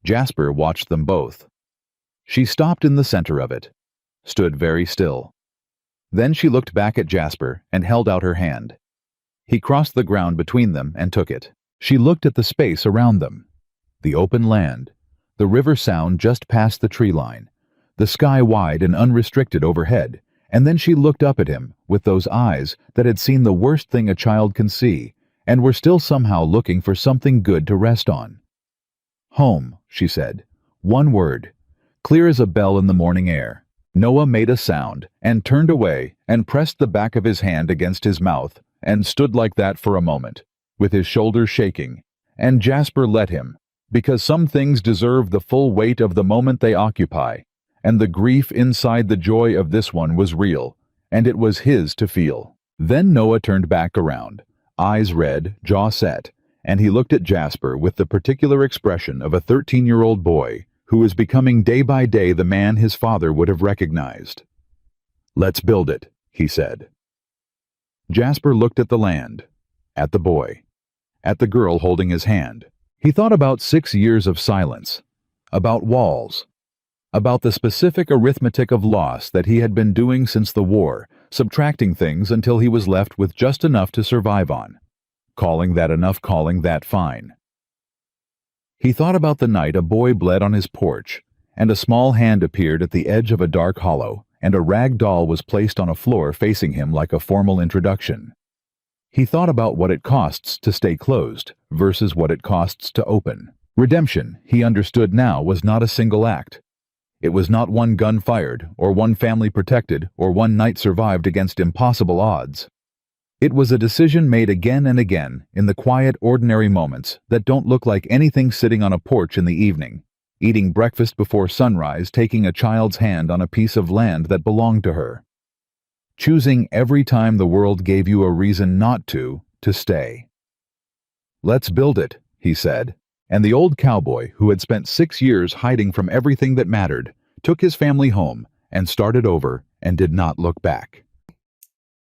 Jasper watched them both. She stopped in the center of it, stood very still. Then she looked back at Jasper and held out her hand. He crossed the ground between them and took it. She looked at the space around them. The open land, the river sound just past the tree line, the sky wide and unrestricted overhead, and then she looked up at him with those eyes that had seen the worst thing a child can see and were still somehow looking for something good to rest on. "Home," she said. One word, clear as a bell in the morning air. Noah made a sound and turned away and pressed the back of his hand against his mouth and stood like that for a moment, with his shoulders shaking, and Jasper let him, because some things deserve the full weight of the moment they occupy, and the grief inside the joy of this one was real, and it was his to feel. Then Noah turned back around, eyes red, jaw set, and he looked at Jasper with the particular expression of a 13-year-old boy who was becoming day by day the man his father would have recognized. "Let's build it," he said. Jasper looked at the land, at the boy, at the girl holding his hand. He thought about 6 years of silence, about walls, about the specific arithmetic of loss that he had been doing since the war, subtracting things until he was left with just enough to survive on, calling that enough, calling that fine. He thought about the night a boy bled on his porch, and a small hand appeared at the edge of a dark hollow and a rag doll was placed on a floor facing him like a formal introduction. He thought about what it costs to stay closed versus what it costs to open. Redemption, he understood now, was not a single act. It was not one gun fired, or one family protected, or one night survived against impossible odds. It was a decision made again and again in the quiet, ordinary moments that don't look like anything, sitting on a porch in the evening, eating breakfast before sunrise, taking a child's hand on a piece of land that belonged to her. Choosing every time the world gave you a reason not to stay. "Let's build it," he said, and the old cowboy, who had spent 6 years hiding from everything that mattered, took his family home and started over and did not look back.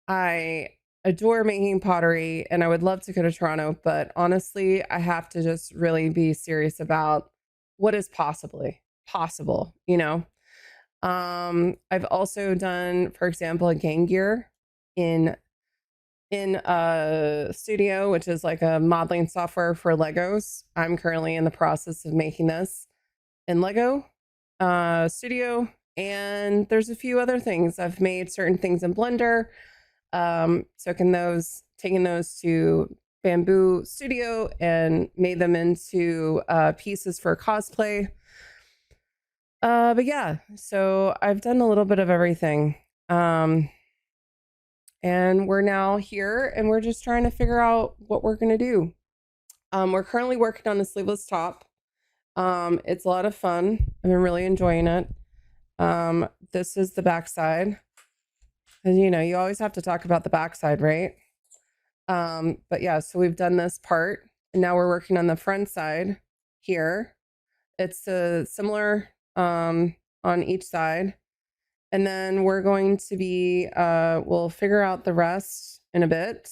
I adore making pottery and I would love to go to Toronto, but honestly, I have to just really be serious about what is possibly possible, you know? I've also done, for example, a game gear in a studio, which is like a modeling software for Legos. I'm currently in the process of making this in Lego studio, and there's a few other things. I've made certain things in Blender, taking those to Bamboo Studio and made them into pieces for cosplay. But yeah, so I've done a little bit of everything. And we're now here and we're just trying to figure out what we're going to do. We're currently working on the sleeveless top. It's a lot of fun. I've been really enjoying it. This is the backside. And you know, you always have to talk about the backside, right? But yeah, so we've done this part and now we're working on the front side here. It's a similar on each side. And then we're going to be, we'll figure out the rest in a bit.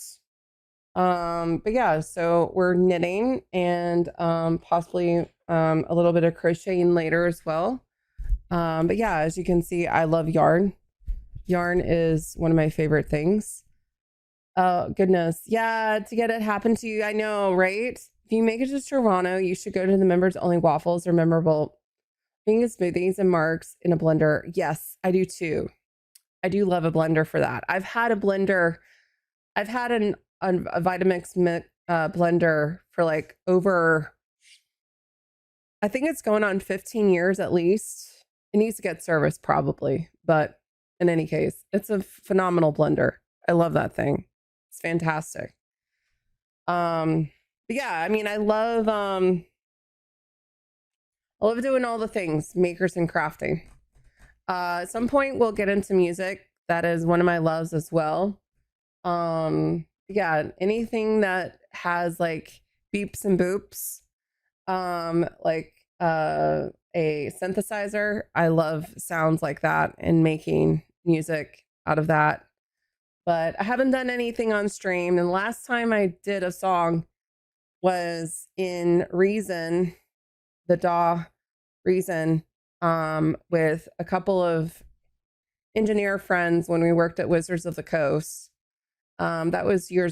But yeah, so we're knitting and possibly a little bit of crocheting later as well. But yeah, as you can see, I love yarn. Yarn is one of my favorite things. Oh, goodness. Yeah, to get it happen to you. I know, right? If you make it to Toronto, you should go to the members only waffles. They're memorable. Being smoothies and marks in a blender. Yes, I do too. I do love a blender for that. I've had a blender. I've had a Vitamix blender for like over, I think it's going on 15 years at least. It needs to get serviced probably, but in any case, it's a phenomenal blender. I love that thing. It's fantastic. But yeah, I mean, I love doing all the things, makers and crafting. At some point we'll get into music. That is one of my loves as well. Yeah, anything that has like beeps and boops, like a synthesizer. I love sounds like that and making music out of that. But I haven't done anything on stream. And the last time I did a song was in Reason, the DAW Reason, with a couple of engineer friends when we worked at Wizards of the Coast. That was years